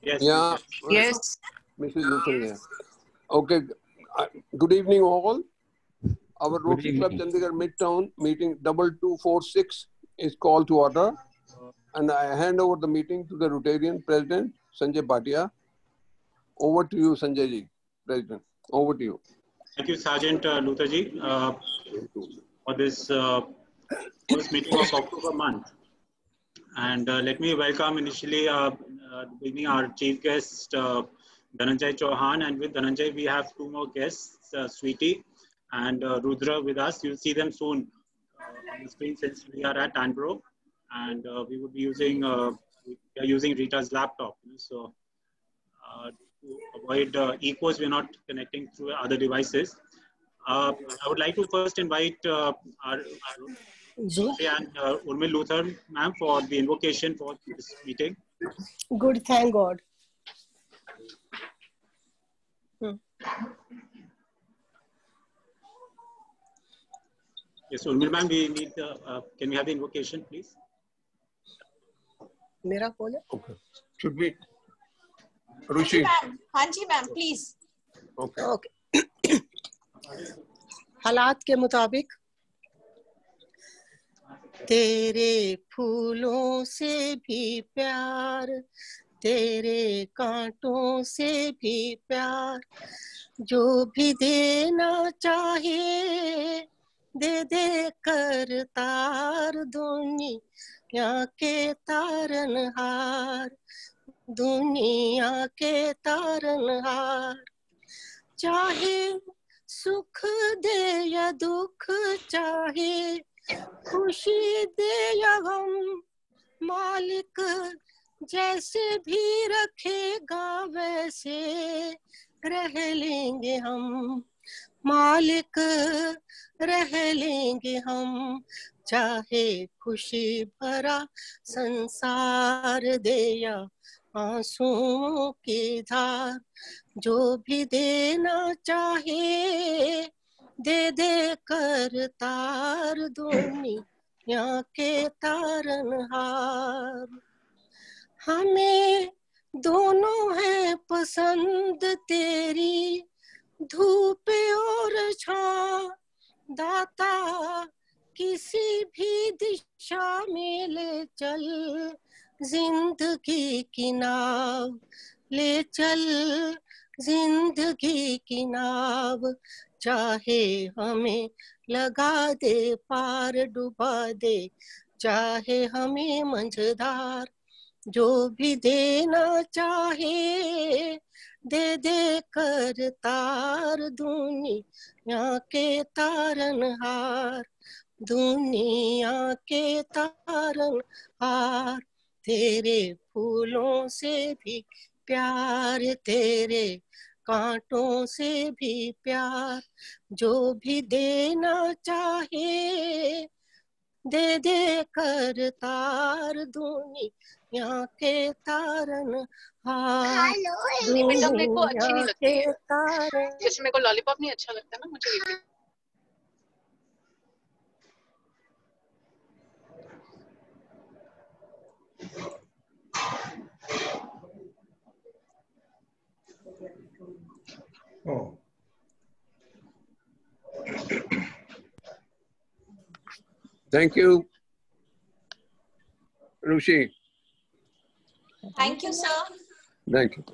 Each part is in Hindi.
Yes. Yeah. Yes. Mrs. Luther, yeah. Okay. Good evening, all. Our Rotary Club Chandigarh Midtown meeting 2246 is called to order, and I hand over the meeting to the Rotarian President Sanjay Bhatia. Over to you, Sanjay ji, President. Over to you. Thank you, Sergeant Luther ji, for this first meeting of October month. And let me welcome initially at the beginning our chief guest Dhananjay Chauhan, and with Dhananjay we have two more guests, Sweetie and Rudra with us. You'll see them soon on the screen since we are at Danborough, and we would be using we are using Rita's laptop. So to avoid echoes, we're not connecting through other devices. I would like to first invite our and Urmil Luther, ma'am, for the invocation for this meeting. Good, thank God. Yes, Urmil ma'am, we need can we have the invocation, please? मेरा कॉल है? Okay. Should we? Rushi. हाँ जी मैम, please. Okay. Okay. हालात के मुताबिक तेरे फूलों से भी प्यार, तेरे कांटों से भी प्यार, जो भी देना चाहे दे दे कर तार, दुनिया के तारनहार, दुनिया के तारनहार, चाहे सुख दे या दुख, चाहे खुशी दे या गम, मालिक जैसे भी रखेगा वैसे रह लेंगे हम, मालिक रह लेंगे हम, चाहे खुशी भरा संसार दे या आंसुओं की धार, जो भी देना चाहे दे दे कर तार, दुनिया के तारनहार। हमें दोनों है पसंद तेरी, धूप और छां, दाता किसी भी दिशा में ले चल, जिंदगी की नाव ले चल, जिंदगी की नाव, चाहे हमें लगा दे पार डुबा दे, चाहे हमें मंझधार, जो भी देना चाहे दे दे कर तार, दुनिया के तारनहार, दुनिया के तारनहार, तेरे फूलों से भी प्यार, तेरे कांटों से भी प्यार, जो भी देना चाहे दे दे कर तार, दुनिया के तारनहार, दुनिया के तारन। जैसे मेरे को लॉलीपॉप नहीं अच्छा लगता ना, मुझे Oh. Thank you, Rushi. Thank you, sir. Thank you.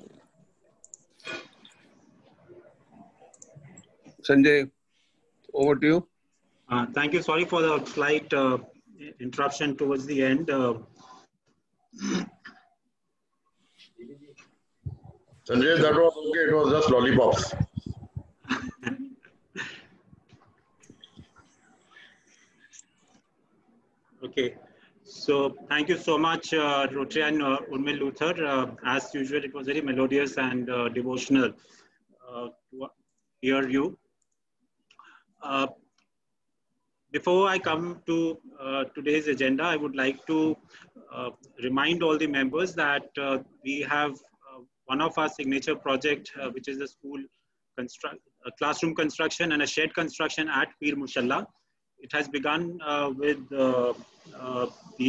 Sanjay, over to you. Thank you. Sorry for the slight interruption towards the end. Sanjay, that was okay. It was just lollipops. Okay. So thank you so much, Rotary and Urmil Luther. As usual, it was very melodious and devotional to hear you. Before I come to today's agenda, I would like to remind all the members that we have one of our signature project, which is the school classroom construction and a shed construction at Pir Mushalla. It has begun with the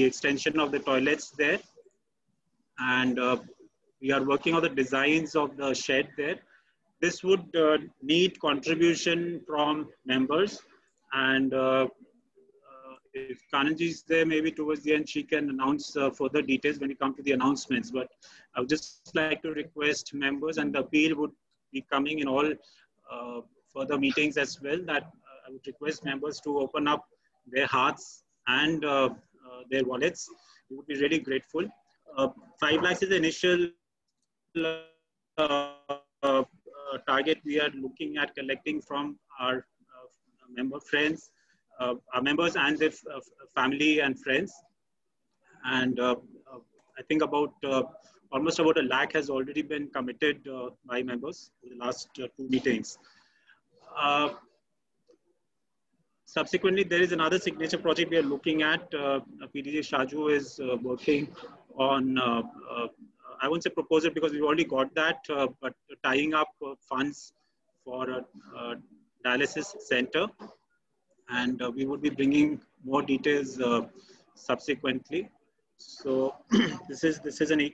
extension of the toilets there, and we are working on the designs of the shed there. This would need contribution from members, and if Kananji is there, maybe towards the end she can announce further details when it comes to the announcements. But I would just like to request members, and the appeal would be coming in all further meetings as well, that I would request members to open up their hearts and their wallets. We would be really grateful. 5 lakhs is the initial target we are looking at collecting from our member friends, our members and their family and friends. And I think about almost about 1 lakh has already been committed by members in the last 2 meetings. Subsequently, there is another signature project we are looking at. PDG Shaju is working on, I won't say proposal because we've already got that, but tying up funds for a dialysis center. And we would be bringing more details subsequently. So this is an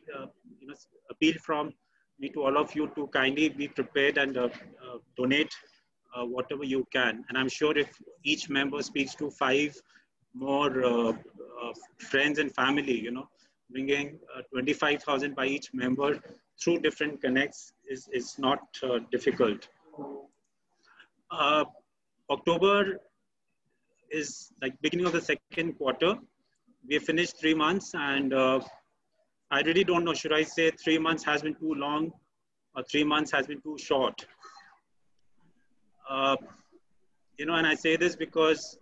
appeal from me to all of you to kindly be prepared and donate whatever you can. And I'm sure if each member speaks to 5 more friends and family, bringing 25,000 by each member through different connects is not difficult. October is like beginning of the 2nd quarter. We have finished 3 months, and I really don't know, should I say 3 months has been too long or 3 months has been too short? And I say this because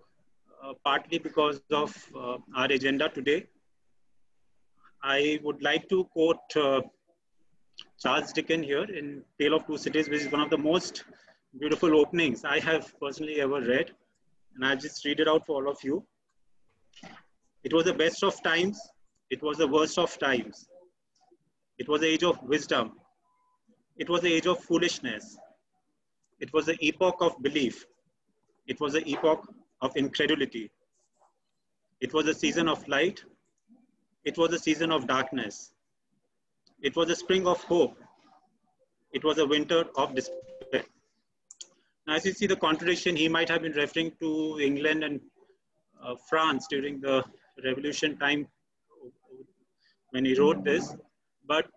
partly because of our agenda today. I would like to quote Charles Dickens here in Tale of Two Cities, which is one of the most beautiful openings I have personally ever read. And I'll just read it out for all of you. It was the best of times. It was the worst of times. It was the age of wisdom. It was the age of foolishness. It was the epoch of belief. It was the epoch of incredulity. It was the season of light. It was the season of darkness. It was the spring of hope. It was a winter of despair. Now, as you see the contradiction, he might have been referring to England and France during the revolution time when he wrote this. But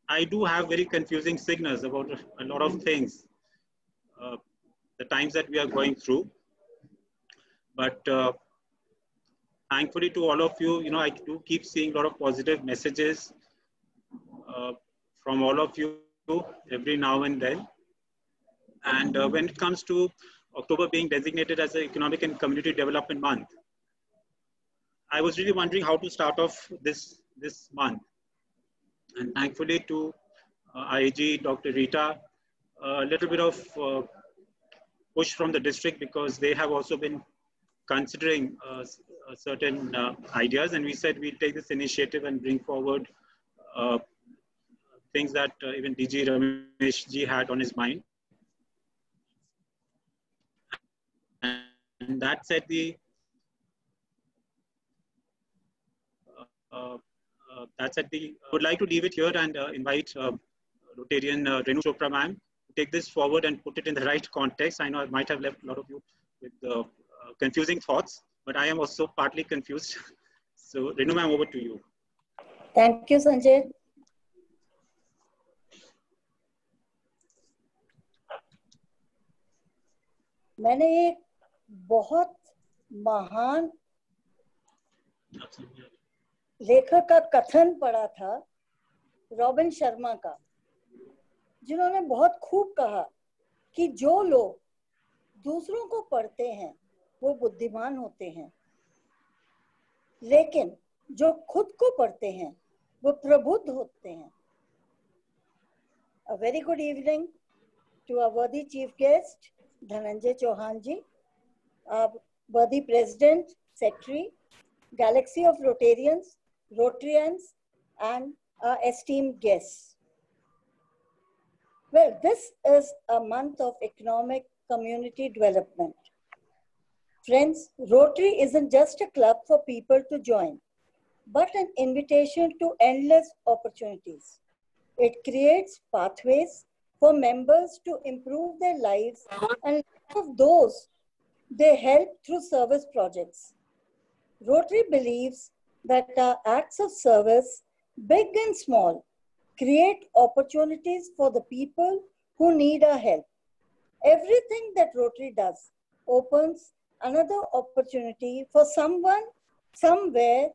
I do have very confusing signals about a lot of things, the times that we are going through. But thankfully to all of you, I do keep seeing a lot of positive messages from all of you every now and then. And when it comes to October being designated as an Economic and Community Development Month, I was really wondering how to start off this month. And thankfully to IAG, Dr. Rita, a little bit of push from the district, because they have also been considering certain ideas. And we said we'll take this initiative and bring forward things that even DG Ramesh ji had on his mind. And that said, I would like to leave it here and invite Rotarian Renu Chopra ma'am to take this forward and put it in the right context. I know I might have left a lot of you with confusing thoughts, but I am also partly confused. So Renu ma'am, over to you. Thank you, Sanjay. मैंने एक बहुत महान लेखक का कथन पढ़ा था, रॉबिन शर्मा का, जिन्होंने बहुत खूब कहा कि जो लोग दूसरों को पढ़ते हैं वो बुद्धिमान होते हैं, लेकिन जो खुद को पढ़ते हैं वो प्रबुद्ध होते हैं. A very good evening to our worthy chief guest, Dhananjay Chauhan ji, our worthy president, secretary, galaxy of Rotarians, Rotarians, and our esteemed guests. Well, this is a month of economic community development. Friends, Rotary isn't just a club for people to join. but an invitation to endless opportunities. It creates pathways for members to improve their lives and of those they help through service projects. Rotary believes that our acts of service, big and small, create opportunities for the people who need our help. Everything that Rotary does opens another opportunity for someone, somewhere.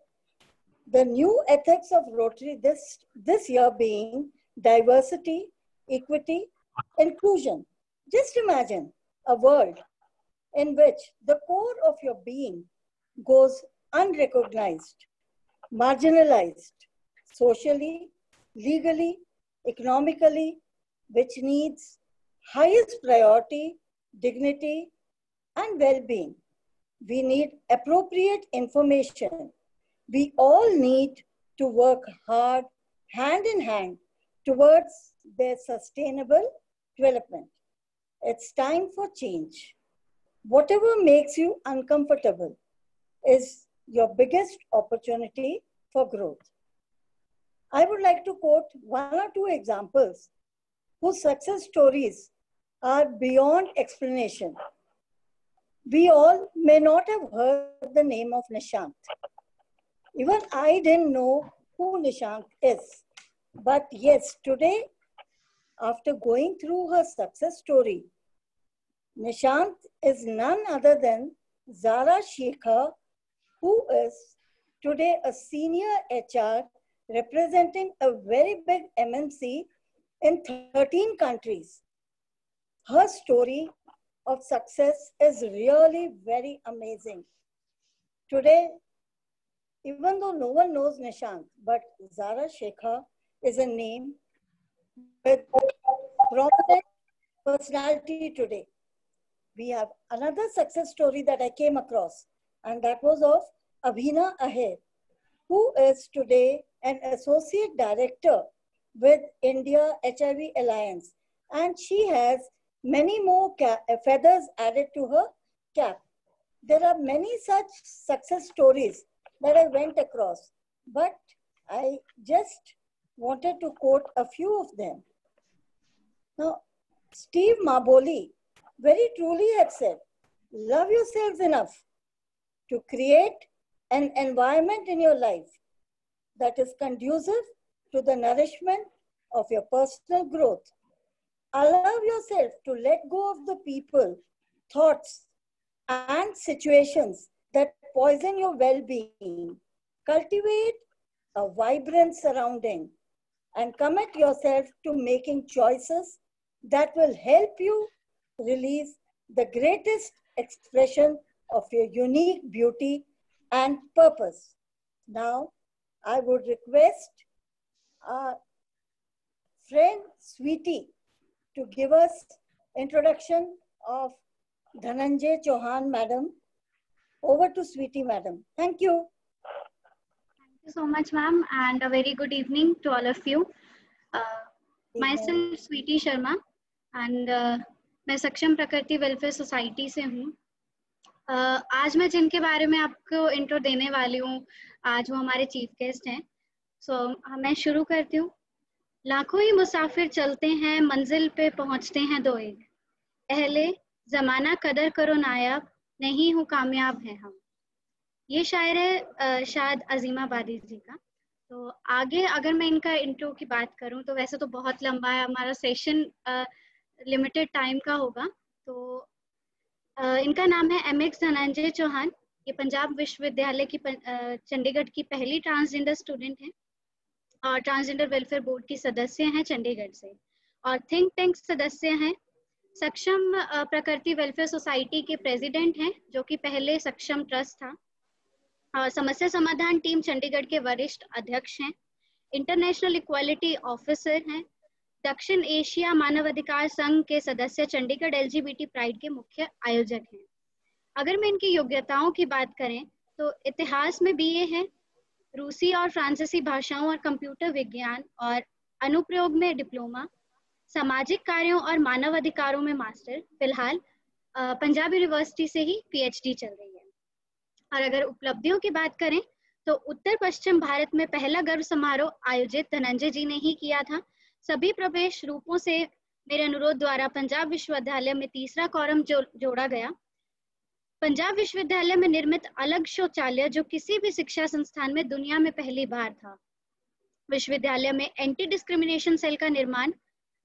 The new ethics of Rotary this year being diversity, equity, inclusion. Just imagine a world in which the core of your being goes unrecognized, marginalized, socially, legally, economically, which needs highest priority, dignity, and well-being. We need appropriate information. We all need to work hard, hand in hand, towards their sustainable development. It's time for change. Whatever makes you uncomfortable is your biggest opportunity for growth. I would like to quote one or two examples whose success stories are beyond explanation. We all may not have heard the name of Nishant. Even I didn't know who Nishant is. But yes, today, after going through her success story, Nishant is none other than Zara Shekhar, who is today a senior HR representing a very big MNC in 13 countries. Her story of success is really very amazing. Today, even though no one knows Nishant, but Zara Shekhar is a name with prominent personality today. We have another success story that I came across, and that was of Abhina Aher, who is today an associate director with India HIV Alliance, and she has many more feathers added to her cap. There are many such success stories that I went across, but I just wanted to quote a few of them. Now, Steve Maboli very truly had said, love yourselves enough to create an environment in your life that is conducive to the nourishment of your personal growth. Allow yourself to let go of the people, thoughts, and situations that poison your well-being. Cultivate a vibrant surrounding and commit yourself to making choices that will help you release the greatest expression of your unique beauty and purpose. Now, I would request our friend Sweetie to give us introduction of Dhananjay Chauhan, madam. Over to Sweetie, madam. Thank you. Thank you so much, ma'am, and a very good evening to all of you. Myself, Sweetie Sharma, and मैं सक्षम प्रकृति वेलफेयर सोसाइटी से हूँ. आज मैं जिनके बारे में आपको इंट्रो देने वाली हूँ, आज वो हमारे चीफ गेस्ट हैं. मैं शुरू करती हूँ. लाखों ही मुसाफिर चलते हैं, मंजिल पे पहुँचते हैं दो एक. अहले जमाना कदर करो नायाब, नहीं हूँ कामयाब है हम. ये शायर है शायद अजीमाबादी जी का. तो आगे अगर मैं इनका इंट्रो की बात करूं तो वैसे तो बहुत लंबा है, हमारा सेशन लिमिटेड टाइम का होगा. तो इनका नाम है MX धनंजय चौहान. ये पंजाब विश्वविद्यालय की चंडीगढ़ की पहली ट्रांसजेंडर स्टूडेंट हैं और ट्रांसजेंडर वेलफेयर बोर्ड की सदस्य हैं चंडीगढ़ से, और थिंक टैंक सदस्य हैं. सक्षम प्रकृति वेलफेयर सोसाइटी के प्रेसिडेंट हैं, जो कि पहले सक्षम ट्रस्ट था. समस्या समाधान टीम चंडीगढ़ के वरिष्ठ अध्यक्ष हैं. इंटरनेशनल इक्वालिटी ऑफिसर हैं. दक्षिण एशिया मानवाधिकार संघ के सदस्य, चंडीगढ़ LGBT प्राइड के मुख्य आयोजक हैं. अगर मैं इनकी योग्यताओं की बात करें तो इतिहास में BA है, रूसी और फ्रांसीसी भाषाओं और कंप्यूटर विज्ञान और अनुप्रयोग में डिप्लोमा, सामाजिक कार्यों और मानवाधिकारों में मास्टर. फिलहाल पंजाब यूनिवर्सिटी से ही PhD चल रही है. और अगर उपलब्धियों की बात करें तो उत्तर पश्चिम भारत में पहला गर्भ समारोह आयोजित धनंजय जी ने ही किया था। सभी प्रवेश रूपों से मेरे अनुरोध द्वारा पंजाब विश्वविद्यालय में तीसरा कॉलम जोड़ा गया। पंजाब विश्वविद्यालय में निर्मित अलग शौचालय जो किसी भी शिक्षा संस्थान में दुनिया में पहली बार था। विश्वविद्यालय में एंटी डिस्क्रिमिनेशन सेल का निर्माण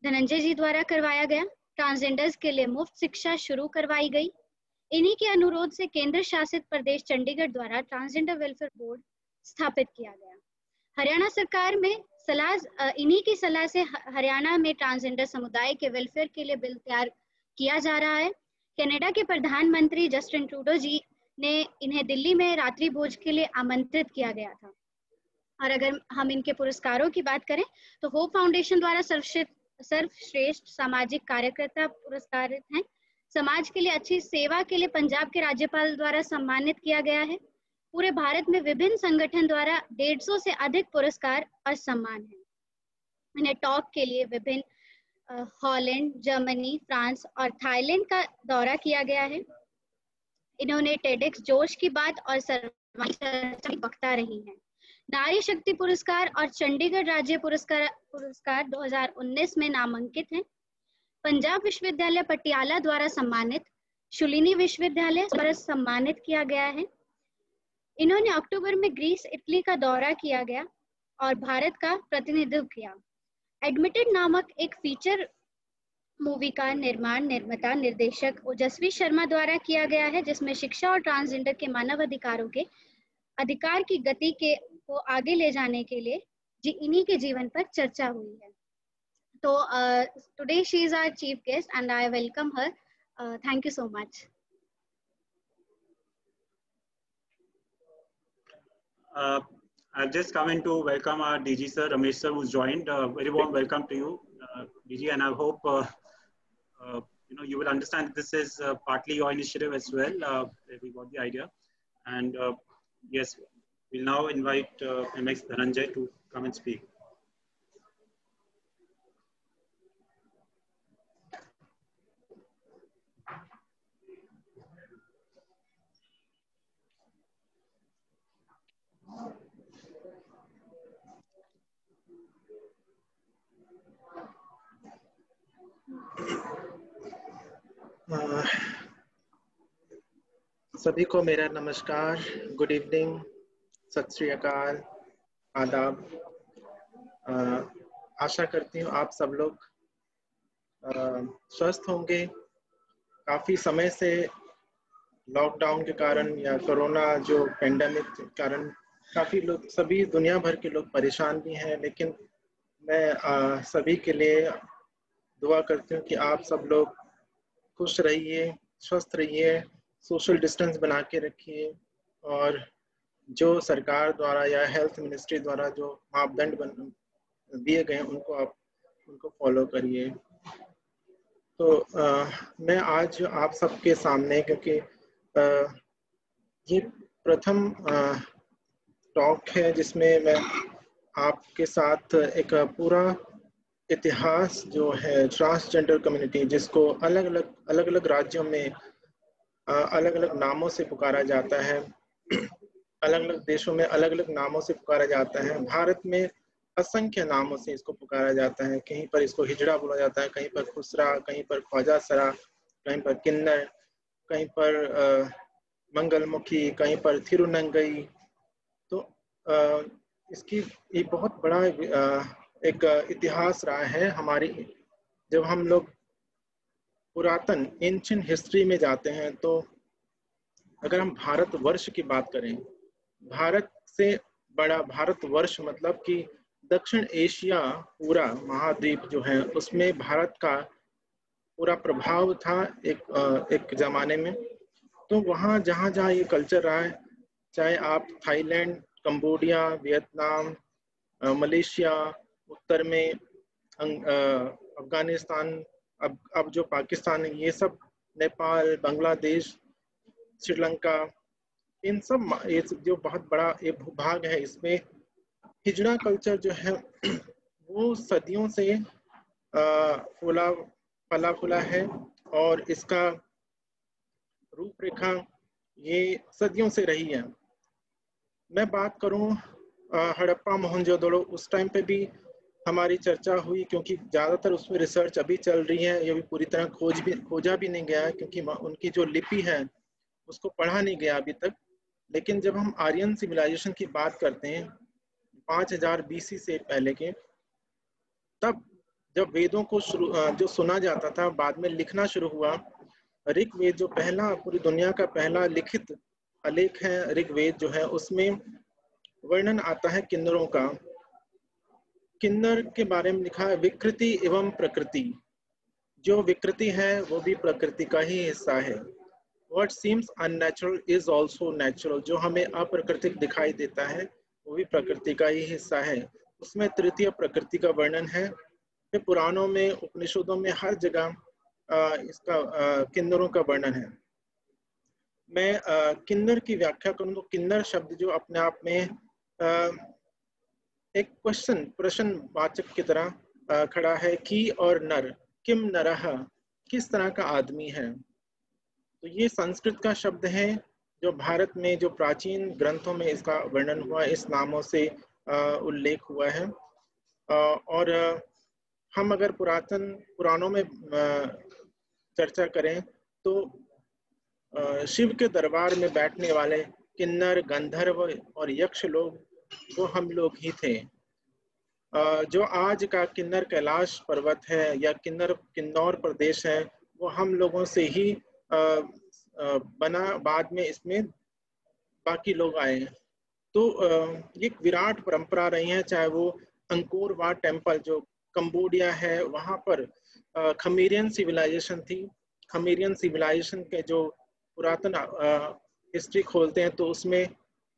धनंजय जी द्वारा करवाया गया। ट्रांसजेंडर्स के लिए मुफ्त शिक्षा शुरू करवाई गई। इन्हीं के अनुरोध से केंद्र शासित प्रदेश चंडीगढ़ द्वारा ट्रांसजेंडर वेलफेयर बोर्ड स्थापित किया गया। हरियाणा सरकार में इन्हीं की सलाह से हरियाणा में ट्रांसजेंडर समुदाय के वेलफेयर के लिए बिल तैयार किया जा रहा है। कनाडा के प्रधानमंत्री जस्टिन ट्रूडो जी ने इन्हें दिल्ली में रात्रि भोज के लिए आमंत्रित किया गया था। और अगर हम इनके पुरस्कारों की बात करें तो होप फाउंडेशन द्वारा सर्वश्रेष्ठ सामाजिक कार्यकर्ता पुरस्कारित हैं। समाज के लिए अच्छी सेवा के लिए पंजाब के राज्यपाल द्वारा सम्मानित किया गया है। पूरे भारत में विभिन्न संगठन द्वारा 150 से अधिक पुरस्कार और सम्मान हैं। इन्हें टॉक के लिए विभिन्न हॉलैंड, जर्मनी, फ्रांस और थाईलैंड का दौरा किया गया है। इन्होंने टेडेक्स जोश की बात और सर्वमान्य वक्ता रही हैं। नारी शक्ति पुरस्कार और चंडीगढ़ राज्य पुरस्कार 2019 में नामांकित हैं। पंजाब विश्वविद्यालय पटियाला द्वारा सम्मानित, शुलिनी विश्वविद्यालय द्वारा सम्मानित किया गया है। इन्होंने अक्टूबर में ग्रीस, इटली का दौरा किया गया और भारत का प्रतिनिधित्व किया। एडमिटेड नामक एक फीचर मूवी का निर्माण निर्माता निर्देशक ओजस्वी शर्मा द्वारा किया गया है, जिसमें शिक्षा और ट्रांसजेंडर के मानव अधिकारों के अधिकार की गति को आगे ले जाने के लिए इन्हीं के जीवन पर चर्चा हुई है। तो today she is our chief guest and I welcome her. Thank you so much. I've just come in to welcome our DG sir, Ramesh sir, who's joined. Very warm welcome to you, DG, and I hope you will understand that this is partly your initiative as well. We got the idea, and yes, we'll now invite MX Dhananjay to come and speak. सभी को मेरा नमस्कार, गुड इवनिंग, सत श्री अकाल, आदाब। आशा करती हूँ आप सब लोग स्वस्थ होंगे। काफ़ी समय से लॉकडाउन के कारण या कोरोना जो पेंडेमिक के कारण काफ़ी लोग, सभी दुनिया भर के लोग परेशान भी हैं, लेकिन मैं सभी के लिए दुआ करती हूँ कि आप सब लोग खुश रहिए, स्वस्थ रहिए, सोशल डिस्टेंस बना के रखिए और जो सरकार द्वारा या हेल्थ मिनिस्ट्री द्वारा जो मापदंड दिए गए हैं उनको फॉलो करिए। तो मैं आज आप सबके सामने, क्योंकि ये प्रथम टॉक है जिसमें मैं आपके साथ एक पूरा इतिहास जो है ट्रांसजेंडर कम्युनिटी, जिसको अलग अलग राज्यों में अलग अलग नामों से पुकारा जाता है, अलग अलग देशों में अलग अलग नामों से पुकारा जाता है। भारत में असंख्य नामों से इसको पुकारा जाता है। कहीं पर इसको हिजड़ा बोला जाता है, कहीं पर खुसरा, कहीं पर ख्वाजा सरा, कहीं पर किन्नर, कहीं पर मंगलमुखी, कहीं पर थिरुनंगई। तो इसकी एक बहुत बड़ा एक इतिहास रहा है हमारी। जब हम लोग पुरातन एंशिएंट हिस्ट्री में जाते हैं तो अगर हम भारतवर्ष की बात करें, भारत से बड़ा भारतवर्ष मतलब कि दक्षिण एशिया पूरा महाद्वीप जो है उसमें भारत का पूरा प्रभाव था एक जमाने में। तो वहाँ जहाँ ये कल्चर रहा है, चाहे आप थाईलैंड, कंबोडिया, वियतनाम, मलेशिया, उत्तर में अफगानिस्तान, अब जो पाकिस्तान है, ये सब, नेपाल, बांग्लादेश, श्रीलंका, इन सब ये जो बहुत बड़ा ये भूभाग है, इसमें हिजड़ा कल्चर जो है वो सदियों से फला फूला है और इसका रूपरेखा ये सदियों से रही है। मैं बात करूं हड़प्पा मोहनजोदड़ो, उस टाइम पे भी हमारी चर्चा हुई, क्योंकि ज़्यादातर उसमें रिसर्च अभी चल रही है, ये भी पूरी तरह खोजा भी नहीं गया है, क्योंकि उनकी जो लिपि है उसको पढ़ा नहीं गया अभी तक। लेकिन जब हम आर्यन सिविलाइजेशन की बात करते हैं 5000 BC से पहले के, तब जब वेदों को जो सुना जाता था, बाद में लिखना शुरू हुआ। ऋग्वेद जो पहला पूरी दुनिया का पहला लिखित आलेख है, ऋग्वेद जो है, उसमें वर्णन आता है किन्नरों का। किन्नर के बारे में लिखा है विकृति एवं प्रकृति। जो विकृति है वो भी प्रकृति का ही हिस्सा है। What seems unnatural is also natural। जो हमें अप्राकृतिक दिखाई देता है वो भी प्रकृति का ही हिस्सा है। उसमें तृतीय प्रकृति का वर्णन है। फिर पुराणों में, उपनिषदों में, हर जगह इसका किन्नरों का वर्णन है। मैं किन्नर की व्याख्या करूँ तो किन्नर शब्द जो अपने आप में एक प्रश्नवाचक की तरह खड़ा है। की और नर, किम नरह, किस तरह का आदमी है। तो ये संस्कृत का शब्द है जो भारत में जो प्राचीन ग्रंथों में इसका वर्णन हुआ, इस नामों से उल्लेख हुआ है। और हम अगर पुराणों में चर्चा करें तो शिव के दरबार में बैठने वाले किन्नर, गंधर्व और यक्ष लोग वो हम लोग ही थे। जो आज का किन्नर कैलाश पर्वत है या किन्नौर प्रदेश है, वो हम लोगों से ही बना, बाद में इसमें बाकी लोग आए। तो ये विराट परंपरा रही है, चाहे वो अंकोर वाट टेम्पल जो कंबोडिया है, वहाँ पर खमीरियन सिविलाइजेशन थी। खमीरियन सिविलाइजेशन के जो पुरातन हिस्ट्री खोलते हैं तो उसमें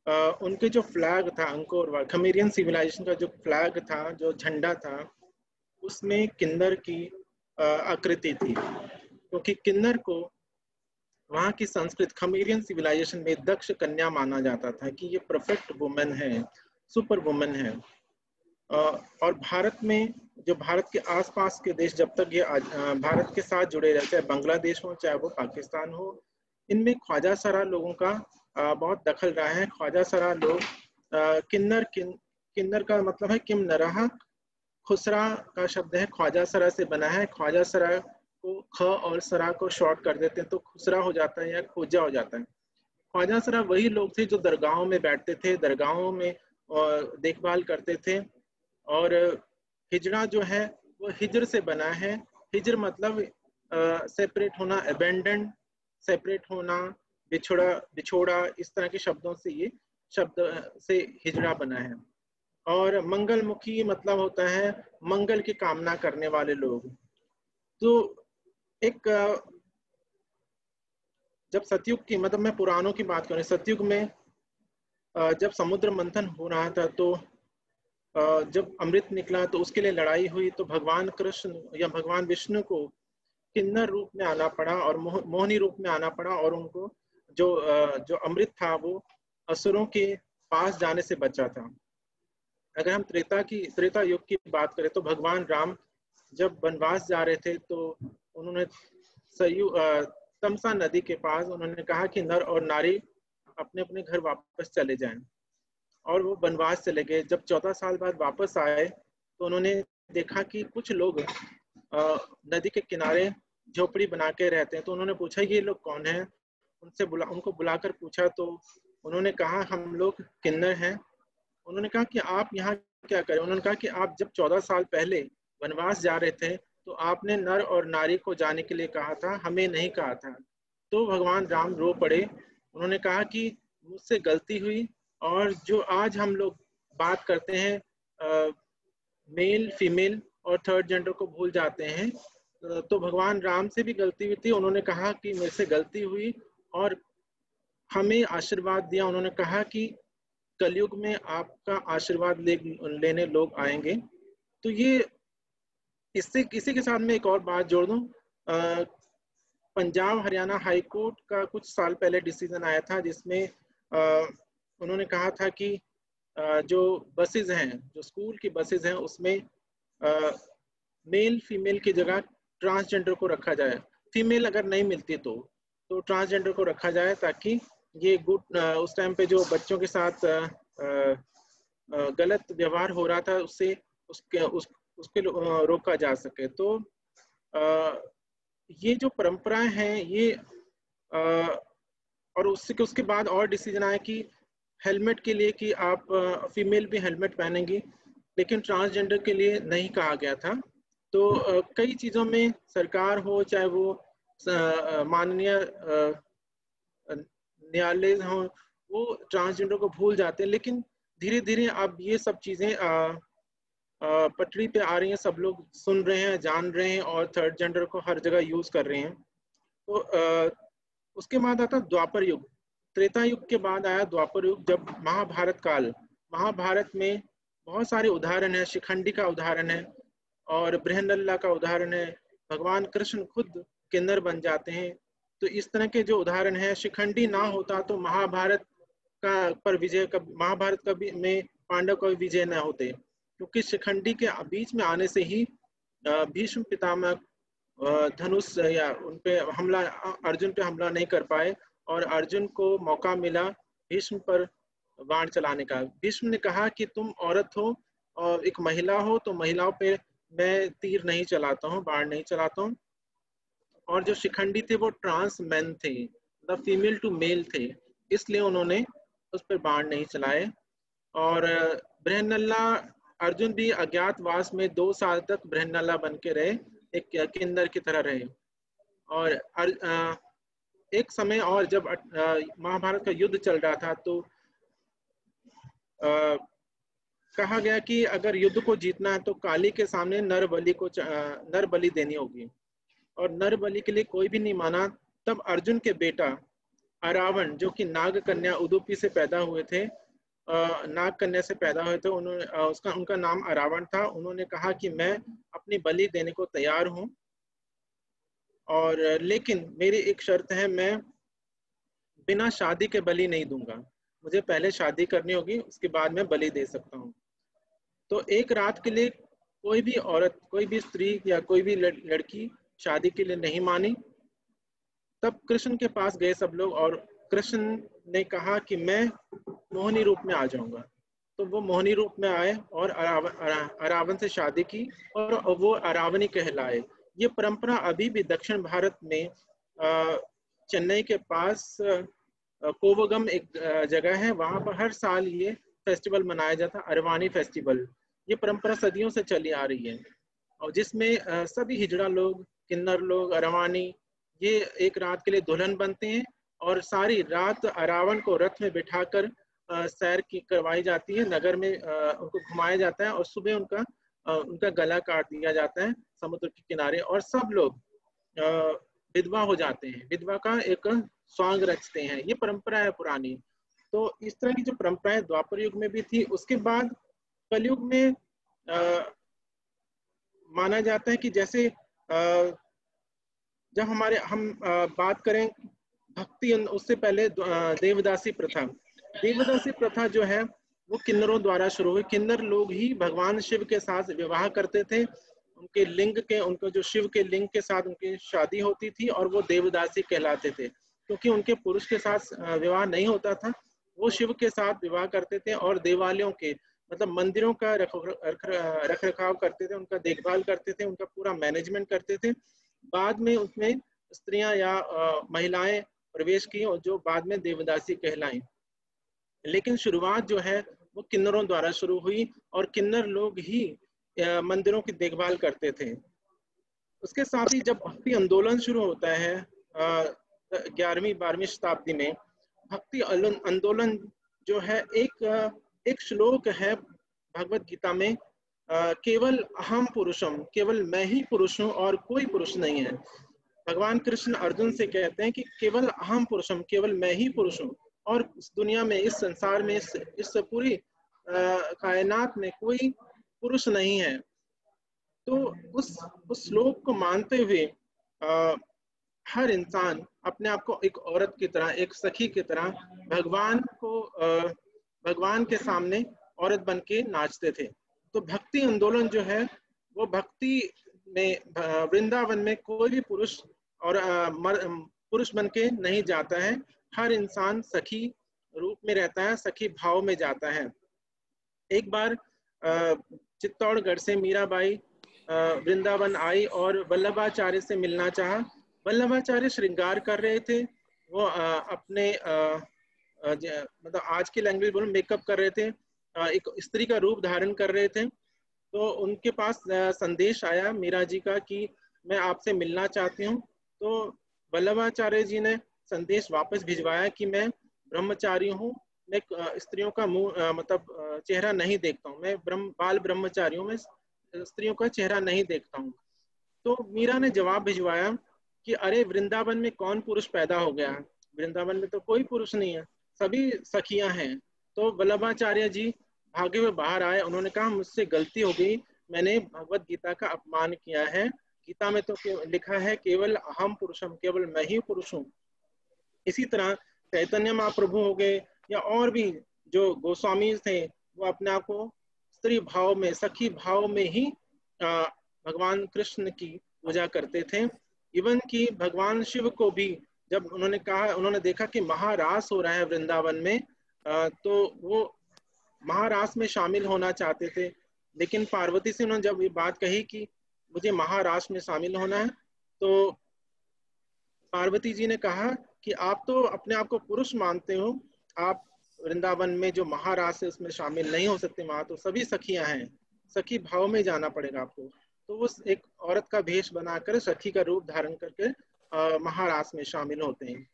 उनके जो फ्लैग था, अंकोर वाट खमीरियन सिविलाइजेशन का जो फ्लैग था, जो झंडा था, उसमें किन्नर की आकृति थी। क्योंकि किन्नर को वहाँ की संस्कृत खमीरियन सिविलाइजेशन में दक्ष कन्या माना जाता था कि ये परफेक्ट वुमेन है, सुपर वुमेन है। और भारत में, जो भारत के आसपास के देश जब तक ये भारत के साथ जुड़े रहे, चाहे बांग्लादेश हो चाहे वो पाकिस्तान हो, इनमें ख्वाजा सरा लोगों का बहुत दखल रहा है। ख्वाजा सरा लोग किन्नर का मतलब है किम नरह, खुसरा का शब्द है, ख्वाजा सरा से बना है। ख्वाजा सरा को ख और सरा को शॉर्ट कर देते हैं तो खुसरा हो जाता है या खोजा हो जाता है। ख्वाजा सरा वही लोग थे जो दरगाहों में बैठते थे, दरगाहों में देखभाल करते थे। और हिजड़ा जो है वो हिजर से बना है। हिजर मतलब सेपरेट होना, अबेंडन, सेपरेट होना, बिछोड़ा, इस तरह के शब्दों से ये शब्द से हिजड़ा बना है। और मंगलमुखी मतलब होता है मंगल की कामना करने वाले लोग। तो एक जब सतयुग की, मतलब मैं पुराणों की बात करूं, सतयुग में जब समुद्र मंथन हो रहा था तो जब अमृत निकला तो उसके लिए लड़ाई हुई, तो भगवान कृष्ण या भगवान विष्णु को किन्नर रूप में आना पड़ा और मोहिनी रूप में आना पड़ा, और उनको जो अमृत था वो असुरों के पास जाने से बचा था। अगर हम त्रेता युग की बात करें तो भगवान राम जब वनवास जा रहे थे तो उन्होंने तमसा नदी के पास उन्होंने कहा कि नर और नारी अपने अपने घर वापस चले जाएं, और वो वनवास चले गए। जब 14 साल बाद वापस आए तो उन्होंने देखा कि कुछ लोग नदी के किनारे झोपड़ी बना के रहते हैं। तो उन्होंने पूछा ये लोग कौन हैं, उनको बुलाकर पूछा तो उन्होंने कहा हम लोग किन्नर हैं। उन्होंने कहा कि आप यहाँ क्या करें। उन्होंने कहा कि आप जब 14 साल पहले वनवास जा रहे थे तो आपने नर और नारी को जाने के लिए कहा था, हमें नहीं कहा था। तो भगवान राम रो पड़े। उन्होंने कहा कि मुझसे गलती हुई, और जो आज हम लोग बात करते हैं मेल, फीमेल और थर्ड जेंडर को भूल जाते हैं, तो भगवान राम से भी गलती हुई थी। उन्होंने कहा कि मेरे से गलती हुई और हमें आशीर्वाद दिया। उन्होंने कहा कि कलयुग में आपका आशीर्वाद लेने लोग आएंगे। तो ये इसी के साथ मैं एक और बात जोड़ दूं। पंजाब हरियाणा हाई कोर्ट का कुछ साल पहले डिसीजन आया था जिसमें उन्होंने कहा था कि जो बसेज हैं, जो स्कूल की बसेज हैं, उसमें मेल फीमेल की जगह ट्रांसजेंडर को रखा जाए। फीमेल अगर नहीं मिलती तो ट्रांसजेंडर को रखा जाए, ताकि ये गुड उस टाइम पे जो बच्चों के साथ गलत व्यवहार हो रहा था उससे उसके रोका जा सके। तो ये जो परंपराएं हैं ये और उसके बाद और डिसीजन आया कि हेलमेट के लिए कि आप फीमेल भी हेलमेट पहनेंगी, लेकिन ट्रांसजेंडर के लिए नहीं कहा गया था। तो कई चीज़ों में सरकार हो चाहे वो माननीय न्यायालय हो, वो ट्रांसजेंडर को भूल जाते हैं। लेकिन धीरे धीरे अब ये सब चीज़ें पटरी पे आ रही हैं, सब लोग सुन रहे हैं, जान रहे हैं और थर्ड जेंडर को हर जगह यूज़ कर रहे हैं। तो उसके बाद आता द्वापर युग। त्रेता युग के बाद आया द्वापर युग, जब महाभारत काल। महाभारत में बहुत सारे उदाहरण है, शिखंडी का उदाहरण है और बृहन्नला का उदाहरण है, भगवान कृष्ण खुद किन्नर बन जाते हैं। तो इस तरह के जो उदाहरण है, शिखंडी ना होता तो महाभारत का पर विजय महाभारत का भी में पांडव का विजय न होते, क्योंकि शिखंडी के बीच में आने से ही भीष्म पितामह धनुष या उन पे हमला, अर्जुन पे हमला नहीं कर पाए और अर्जुन को मौका मिला भीष्म पर बाण चलाने का। भीष्म ने कहा कि तुम औरत हो और एक महिला हो, तो महिलाओं पे मैं तीर नहीं चलाता हूँ, बाण नहीं चलाता हूँ। और जो शिखंडी थे वो ट्रांस मैन थे, मतलब फीमेल टू मेल थे, इसलिए उन्होंने उस पर बाण नहीं चलाए। और बृहन्नला, अर्जुन भी अज्ञातवास में 2 साल तक बृहन्नला बन के रहे, एक किन्नर की तरह रहे। और एक समय और जब महाभारत का युद्ध चल रहा था तो कहा गया कि अगर युद्ध को जीतना है तो काली के सामने नर बलि देनी होगी, और नर बलि के लिए कोई भी नहीं माना। तब अर्जुन के बेटा अरावण, जो कि नाग कन्या उदुपी से पैदा हुए थे, नाग कन्या से पैदा हुए थे, उन्होंने उनका नाम अरावण था। उन्होंने कहा कि मैं अपनी बलि देने को तैयार हूँ, और लेकिन मेरी एक शर्त है, मैं बिना शादी के बलि नहीं दूंगा, मुझे पहले शादी करनी होगी, उसके बाद मैं बलि दे सकता हूँ। तो एक रात के लिए कोई भी औरत, कोई भी स्त्री या कोई भी लड़की शादी के लिए नहीं मानी। तब कृष्ण के पास गए सब लोग, और कृष्ण ने कहा कि मैं मोहिनी रूप में आ जाऊंगा। तो वो मोहिनी रूप में आए और अरावण से शादी की और वो अरावणी कहलाए। ये परंपरा अभी भी दक्षिण भारत में चेन्नई के पास कोवगम एक जगह है, वहां पर हर साल ये फेस्टिवल मनाया जाता है, अरवानी फेस्टिवल। ये परंपरा सदियों से चली आ रही है, और जिसमें सभी हिजड़ा लोग, किन्नर लोग, अरवानी, ये एक रात के लिए दुल्हन बनते हैं और सारी रात अरावण को रथ में बिठाकर सैर की करवाई जाती है, नगर में उनको घुमाया जाता है, और सुबह उनका गला काट दिया जाता है समुद्र के किनारे, और सब लोग विधवा हो जाते हैं, विधवा का एक सॉन्ग रचते हैं। ये परंपरा है पुरानी। तो इस तरह की जो परंपराएं द्वापर युग में भी थी। उसके बाद कलयुग में माना जाता है कि जैसे जब हम बात करें भक्ति, उससे पहले देवदासी प्रथा जो है वो किन्नरों द्वारा शुरू हुई। किन्नर लोग ही भगवान शिव के साथ विवाह करते थे, उनके लिंग के, उनको जो शिव के लिंग के साथ उनकी शादी होती थी, और वो देवदासी कहलाते थे, क्योंकि उनके पुरुष के साथ विवाह नहीं होता था, वो शिव के साथ विवाह करते थे और देवालयों के, मतलब मंदिरों का रख रखाव करते थे, उनका देखभाल करते थे, उनका पूरा मैनेजमेंट करते थे। बाद में उसमें स्त्रियां या महिलाएं प्रवेश की, और जो बाद में देवदासी कहलाई। लेकिन शुरुआत जो है वो किन्नरों द्वारा शुरू हुई, और किन्नर लोग ही मंदिरों की देखभाल करते थे। उसके साथ ही जब भक्ति आंदोलन शुरू होता है 11वीं-12वीं शताब्दी में, भक्ति आंदोलन जो है, एक श्लोक है भगवत गीता में, केवल अहम पुरुषम, केवल मैं ही पुरुष हूँ और कोई पुरुष नहीं है। भगवान कृष्ण अर्जुन से कहते हैं कि केवल अहम पुरुषम, केवल मैं ही पुरुष हूँ, और इस दुनिया में, इस संसार में, इस पूरी कायनात में कोई पुरुष नहीं है। तो उस श्लोक को मानते हुए हर इंसान अपने आप को एक औरत की तरह, एक सखी की तरह भगवान के सामने औरत बन के नाचते थे। तो भक्ति आंदोलन जो है वो भक्ति में, वृंदावन में कोई भी पुरुष और पुरुष बन के नहीं जाता है। हर इंसान सखी रूप में रहता है, सखी भाव में जाता है। एक बार चित्तौड़गढ़ से मीराबाई वृंदावन आई और वल्लभाचार्य से मिलना चाहा। वल्लभाचार्य श्रृंगार कर रहे थे, वो अपने मतलब आज की लैंग्वेज बोलो मेकअप कर रहे थे, एक स्त्री का रूप धारण कर रहे थे। तो उनके पास संदेश आया मीरा जी का कि मैं आपसे मिलना चाहती हूँ। तो वल्लभाचार्य जी ने संदेश वापस भिजवाया कि मैं ब्रह्मचारी हूँ, मैं स्त्रियों का मुंह मतलब चेहरा नहीं देखता हूँ, मैं बाल ब्रह्मचारी हूँ, मैं स्त्रियों का चेहरा नहीं देखता हूँ। तो मीरा ने जवाब भिजवाया कि अरे वृंदावन में कौन पुरुष पैदा हो गया, वृंदावन में तो कोई पुरुष नहीं है, सभी सखियां हैं। तो वल्लभाचार्य जी भागे हुए बाहर आए, उन्होंने कहा मुझसे गलती हो गई, मैंने भगवत गीता का अपमान किया है, गीता में तो लिखा है केवल अहम पुरुषम, केवल मैं ही पुरुष हूँ। इसी तरह चैतन्य महाप्रभु हो गए या और भी जो गोस्वामी थे, वो अपने आप को स्त्री भाव में, सखी भाव में ही भगवान कृष्ण की पूजा करते थे। इवन कि भगवान शिव को भी जब उन्होंने देखा कि महारास हो रहा है वृंदावन में, तो वो महारास में शामिल होना चाहते थे। लेकिन पार्वती से उन्होंने जब ये बात कही कि मुझे महारास में शामिल होना है, तो पार्वती जी ने कहा कि आप तो अपने आप को पुरुष मानते हो, आप वृंदावन में जो महारास है उसमें शामिल नहीं हो सकते, वहां तो सभी सखियां हैं, सखी भाव में जाना पड़ेगा आपको। तो वो एक औरत का भेष बनाकर सखी का रूप धारण करके महारास में शामिल होते हैं।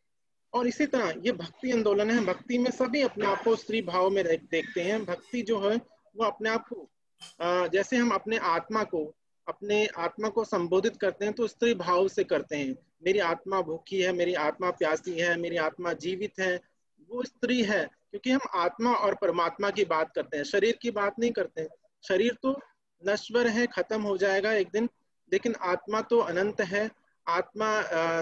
और इसी तरह ये भक्ति आंदोलन है, भक्ति में सभी अपने आप को स्त्री भाव में देखते हैं। भक्ति जो है वो अपने आप को जैसे हम अपने आत्मा को संबोधित करते हैं तो स्त्री भाव से करते हैं। मेरी आत्मा भूखी है, मेरी आत्मा प्यासी है, मेरी आत्मा जीवित है, वो स्त्री है, क्योंकि हम आत्मा और परमात्मा की बात करते हैं, शरीर की बात नहीं करते हैं। शरीर तो नश्वर है, खत्म हो जाएगा एक दिन, लेकिन आत्मा तो अनंत है। आत्मा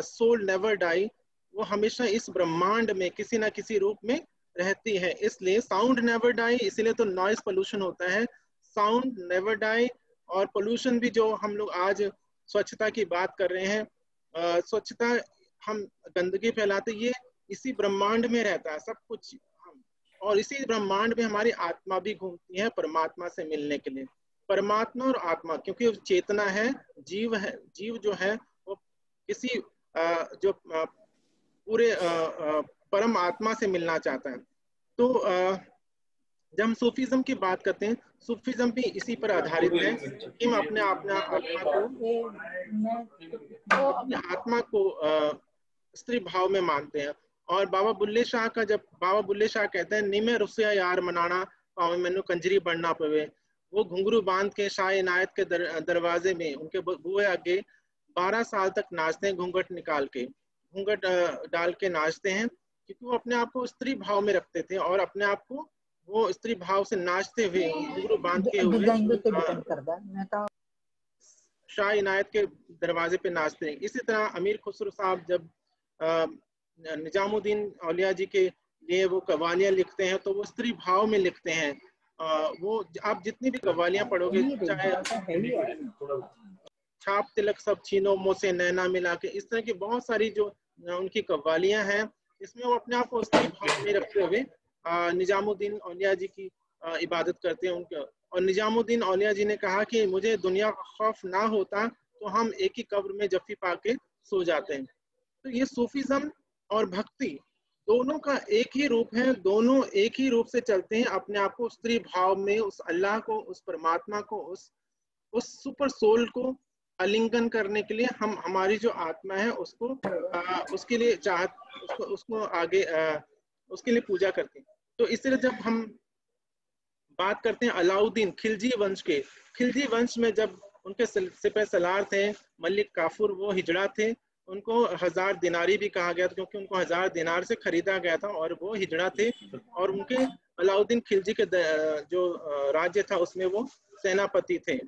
सोल नेवर डाई, वो हमेशा इस ब्रह्मांड में किसी ना किसी रूप में रहती है। इसलिए साउंड नेवर डाई, इसीलिए तो नॉइज पोल्यूशन होता है, साउंड नेवर डाई। और पोल्यूशन भी, जो हम लोग आज स्वच्छता की बात कर रहे हैं, स्वच्छता, हम गंदगी फैलाते, ये इसी ब्रह्मांड में रहता है सब कुछ, और इसी ब्रह्मांड में हमारी आत्मा भी घूमती है परमात्मा से मिलने के लिए। परमात्मा और आत्मा, क्योंकि चेतना है, जीव जो है वो किसी जो पूरे परम आत्मा से मिलना चाहता है। तो जब हम सूफीज्म की बात करते हैं, सूफीज्म भी इसी पर आधारित है कि हम अपने आत्मा को स्त्री भाव में मानते हैं। और बाबा बुल्ले शाह का, जब बाबा बुल्ले शाह कहते हैं नी मैं रुसिया यार मनाना पावे मैनू कंजरी बनना पवे, वो घुंघरू बांध के शाह इनायत के दरवाजे में उनके बुए आगे 12 साल तक नाचते हैं, घूंघट निकाल के, घूंघट डाल के नाचते हैं, क्योंकि वो अपने आप को स्त्री भाव में रखते थे और अपने आप को वो स्त्री भाव से नाचते हुए, घुंघरू बांध के हुए शाह इनायत के दरवाजे पे नाचते हैं। इसी तरह अमीर खुसरो साहब जब निजामुद्दीन औलिया जी के लिए वो कव्वालियां लिखते हैं तो वो स्त्री भाव में लिखते हैं। वो आप जितनी भी कव्वालियां पढ़ोगे, चाहे छाप तिलक सब छीनो मोसे नैना मिला के, इस तरह की बहुत सारी जो उनकी कव्वालियां हैं, इसमें वो अपने आप को स्त्री भाव में रखते हुए निजामुद्दीन औलिया जी की इबादत करते हैं उनके। और निजामुद्दीन औलिया जी ने कहा कि मुझे दुनिया का खौफ ना होता तो हम एक ही कब्र में जफ्फी पा के सो जाते हैं। तो ये सूफीज्म और भक्ति दोनों का एक ही रूप है, दोनों एक ही रूप से चलते हैं, अपने आप को स्त्री भाव में उस अल्लाह को, उस परमात्मा को, उस सुपर सोल को आलिंगन करने के लिए हम हमारी जो आत्मा है उसको उसके लिए उसको आगे उसके लिए पूजा करते हैं। तो इसलिए जब हम बात करते हैं अलाउद्दीन खिलजी वंश के, खिलजी वंश में जब उनके सिपह सलार थे मलिक काफूर, वो हिजड़ा थे, उनको 1000 दिनारी भी कहा गया था क्योंकि उनको 1000 दिनार से खरीदा गया था और वो हिजड़ा थे। और उनके अलाउद्दीन खिलजी के जो राज्य था उसमें वो सेनापति थे।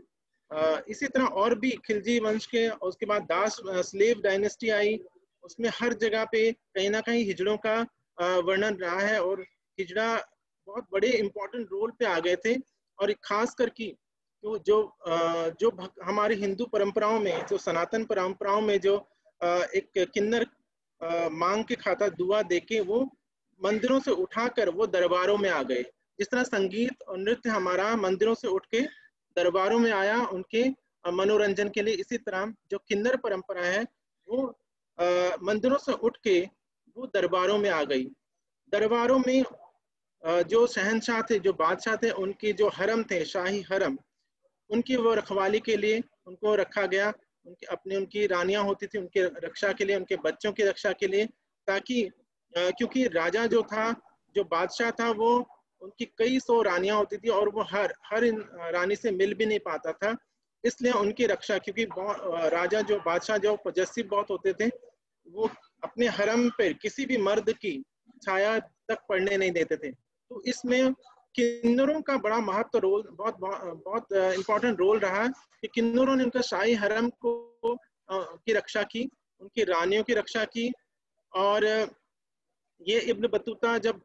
इसी तरह और भी खिलजी वंश के, उसके बाद दास स्लेव डायनेस्टी आई, उसमें हर जगह पे कहीं ना कहीं हिजड़ों का वर्णन रहा है और हिजड़ा बहुत बड़े इंपॉर्टेंट रोल पे आ गए थे। और खास करके तो जो हमारी हिंदू परंपराओं में, जो सनातन परंपराओं में जो एक किन्नर मांग के खाता दुआ देके वो मंदिरों से उठाकर वो दरबारों में आ गए। जिस तरह संगीत और नृत्य हमारा मंदिरों से उठ के दरबारों में आया उनके मनोरंजन के लिए, इसी तरह जो किन्नर परंपरा है वो मंदिरों से उठ के वो दरबारों में आ गई। दरबारों में जो शहंशाह थे, जो बादशाह थे, उनके जो हरम थे, शाही हरम, उनकी वो रखवाली के लिए उनको रखा गया। उनकी रानियां होती थी उनके रक्षा के लिए, उनके बच्चों की रक्षा के लिए, ताकि क्योंकि राजा जो था, जो बादशाह था, वो उनकी कई सौ रानियां होती थी और वो हर रानी से मिल भी नहीं पाता था, इसलिए उनकी रक्षा, क्योंकि राजा जो बादशाह जो पजेसिव बहुत होते थे, वो अपने हरम पे किसी भी मर्द की छाया तक पड़ने नहीं देते थे। तो इसमें किन्नरों का बड़ा महत्व रोल, बहुत इम्पोर्टेंट रोल रहा कि किन्नरों ने उनका शाही हरम को की रक्षा की, उनकी रानियों की रक्षा की। और ये इब्न बतूता जब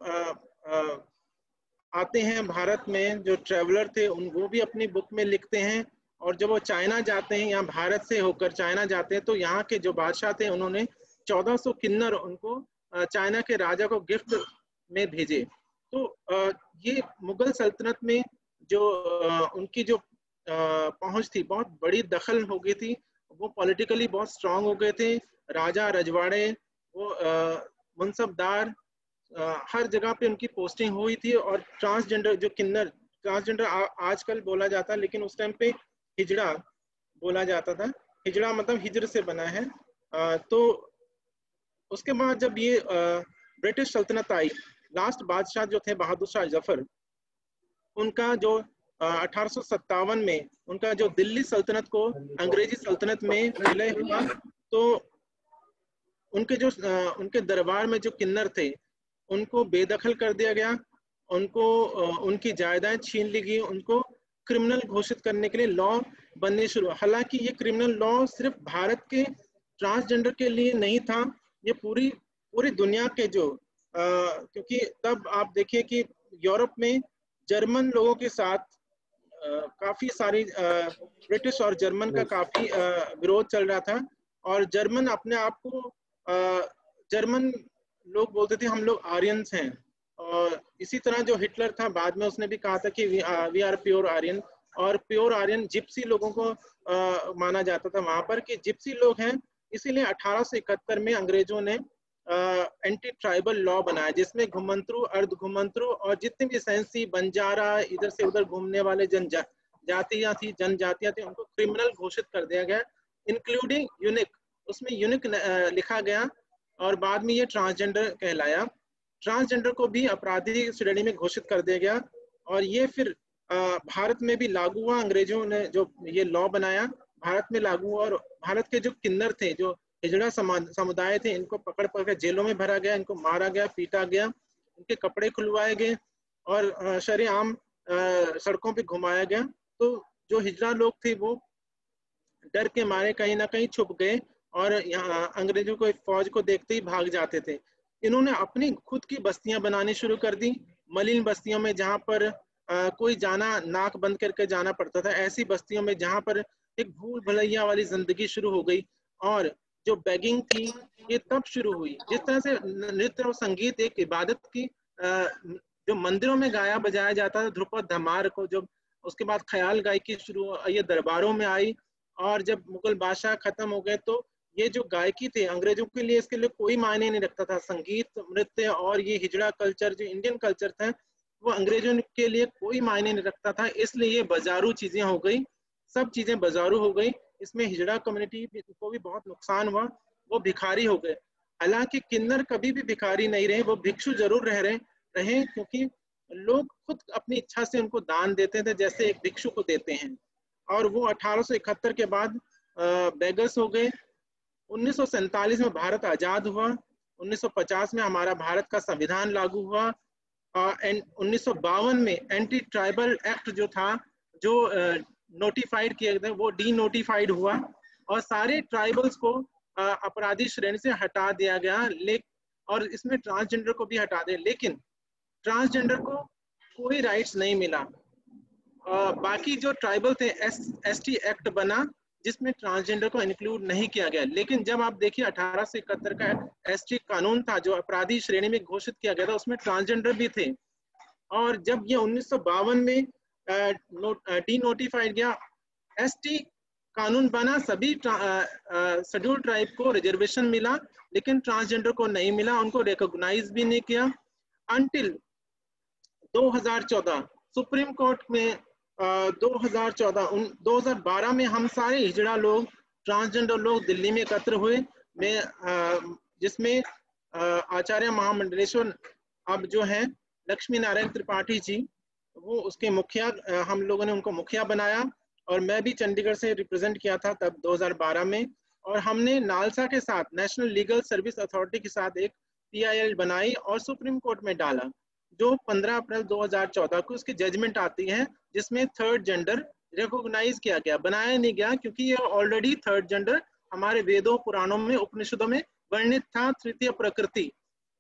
आते हैं भारत में, जो ट्रेवलर थे वो भी अपनी बुक में लिखते हैं, और जब वो चाइना जाते हैं, यहाँ भारत से होकर चाइना जाते हैं, तो यहाँ के जो बादशाह थे उन्होंने 1400 किन्नर उनको चाइना के राजा को गिफ्ट में भेजे। तो ये मुगल सल्तनत में जो उनकी जो पहुंच थी, बहुत बड़ी दखल हो गई थी, वो पॉलिटिकली बहुत स्ट्रांग हो गए थे। राजा रजवाड़े, वो मुनसबदार, हर जगह पे उनकी पोस्टिंग हुई थी। और ट्रांसजेंडर जो किन्नर, ट्रांसजेंडर आजकल बोला जाता है, लेकिन उस टाइम पे हिजड़ा बोला जाता था। हिजड़ा मतलब हिजर से बना है। तो उसके बाद जब ये ब्रिटिश सल्तनत आई, लास्ट बादशाह जो थे बहादुर शाह जफर, उनका जो 1857 में उनका जो दिल्ली सल्तनत को अंग्रेजी सल्तनत में विलय हुआ, तो उनके दरबार में जो किन्नर थे उनको बेदखल कर दिया गया, उनको उनकी जायदाद छीन ली गई, उनको क्रिमिनल घोषित करने के लिए लॉ बनने शुरू। हालांकि ये क्रिमिनल लॉ सिर्फ भारत के ट्रांसजेंडर के लिए नहीं था, ये पूरी दुनिया के जो क्योंकि तब आप देखिए कि यूरोप में जर्मन लोगों के साथ काफी सारी ब्रिटिश और जर्मन का काफी विरोध चल रहा था, और जर्मन अपने आप को जर्मन लोग बोलते थे हम लोग आर्यंस हैं। और इसी तरह जो हिटलर था, बाद में उसने भी कहा था कि वी आर प्योर आर्यन, और प्योर आर्यन जिप्सी लोगों को माना जाता था वहां पर कि जिप्सी लोग हैं। इसीलिए 1871 में अंग्रेजों ने एंटी ट्राइबल लॉ बनाया, जिसमें घुमंतरू, अर्ध घुमंतरू और जितने भी सेंसी, बंजारा, इधर से उधर घूमने वाले जनजातियां थी, उनको क्रिमिनल घोषित कर दिया गया, इंक्लूडिंग यूनिक। उसमें यूनिक लिखा गया, और बाद में ये ट्रांसजेंडर कहलाया। ट्रांसजेंडर को भी अपराधी श्रेणी में घोषित कर दिया गया, और ये फिर भारत में भी लागू हुआ। अंग्रेजों ने जो ये लॉ बनाया भारत में लागू हुआ, और भारत के जो किन्नर थे, जो हिजड़ा समुदाय थे, इनको पकड़ पकड़ जेलों में भरा गया, इनको मारा गया, पीटा गया, इनके कपड़े खुलवाए गए और शरेआम सड़कों पे घुमाया गया। तो जो हिजड़ा लोग थे वो डर के मारे कहीं ना कहीं छुप गए, और यहाँ अंग्रेजों को फौज को देखते ही भाग जाते थे। इन्होंने अपनी खुद की बस्तियां बनानी शुरू कर दी, मलिन बस्तियों में जहाँ पर कोई जाना नाक बंद करके जाना पड़ता था, ऐसी बस्तियों में जहाँ पर एक भूल भुलैया वाली जिंदगी शुरू हो गई। और जो बैगिंग थी ये तब शुरू हुई। जिस तरह से नृत्य और संगीत एक इबादत की जो मंदिरों में गाया बजाया जाता था, ध्रुपद धमार को, जब उसके बाद ख्याल गायकी शुरू ये दरबारों में आई, और जब मुगल बादशाह खत्म हो गए तो ये जो गायकी थे अंग्रेजों के लिए, इसके लिए कोई मायने नहीं रखता था। संगीत, नृत्य और ये हिजड़ा कल्चर जो इंडियन कल्चर था वो अंग्रेजों के लिए कोई मायने नहीं रखता था, इसलिए ये बाजारू चीजें हो गई, सब चीजें बाजारू हो गई। इसमें हिजड़ा कम्युनिटी को भी बहुत नुकसान हुआ, वो भिखारी हो गए। हालांकि किन्नर कभी भी भिखारी नहीं रहे, वो भिक्षु जरूर रहे, क्योंकि लोग खुद अपनी इच्छा से उनको दान देते थे, जैसे एक भिक्षु को देते हैं। और वो 1871 के बाद बेगर्स हो गए। 1947 में भारत आजाद हुआ, 1950 में हमारा भारत का संविधान लागू हुआ, एंड 1952 में एंटी ट्राइबल एक्ट जो था, जो नोटिफाइड किया गया, वो डी नोटिफाइड हुआ, और सारे ट्राइबल्स को अपराधी श्रेणी से हटा दिया गया। और इसमें ट्रांसजेंडर को भी हटा दिया, लेकिन ट्रांसजेंडर को कोई राइट्स नहीं मिला। बाकी जो ट्राइबल थे, एसटी एक्ट बना, जिसमें ट्रांसजेंडर को इंक्लूड नहीं किया गया। लेकिन जब आप देखिए 18 से 71 का एसटी कानून था जो अपराधी श्रेणी में घोषित किया गया था, उसमें ट्रांसजेंडर भी थे। और जब ये 1952 में डी नोटिफाइड गया, एसटी कानून बना, सभी शेड्यूल ट्राइब को रिजर्वेशन मिला, लेकिन ट्रांसजेंडर को नहीं मिला, उनको रिकॉग्नाइज भी नहीं किया। अंटिल 2014 सुप्रीम कोर्ट में 2012 में हम सारे हिजड़ा लोग, ट्रांसजेंडर लोग दिल्ली में एकत्र हुए, जिसमें आचार्य महामंडलेश्वर अब जो हैं लक्ष्मी नारायण त्रिपाठी जी, वो उसके मुखिया, हम लोगों ने उनको मुखिया बनाया। और मैं भी चंडीगढ़ से रिप्रेजेंट किया था तब 2012 में। और हमने नालसा के साथ, नेशनल लीगल सर्विस अथॉरिटी के साथ एक PIL बनाई और सुप्रीम कोर्ट में डाला, जो 15 अप्रैल 2014 को उसकी जजमेंट आती है, जिसमें थर्ड जेंडर रिकॉग्नाइज किया गया। बनाया नहीं गया क्योंकि ये ऑलरेडी थर्ड जेंडर हमारे वेदों, पुराणों में, उपनिषदों में वर्णित था। तृतीय प्रकृति,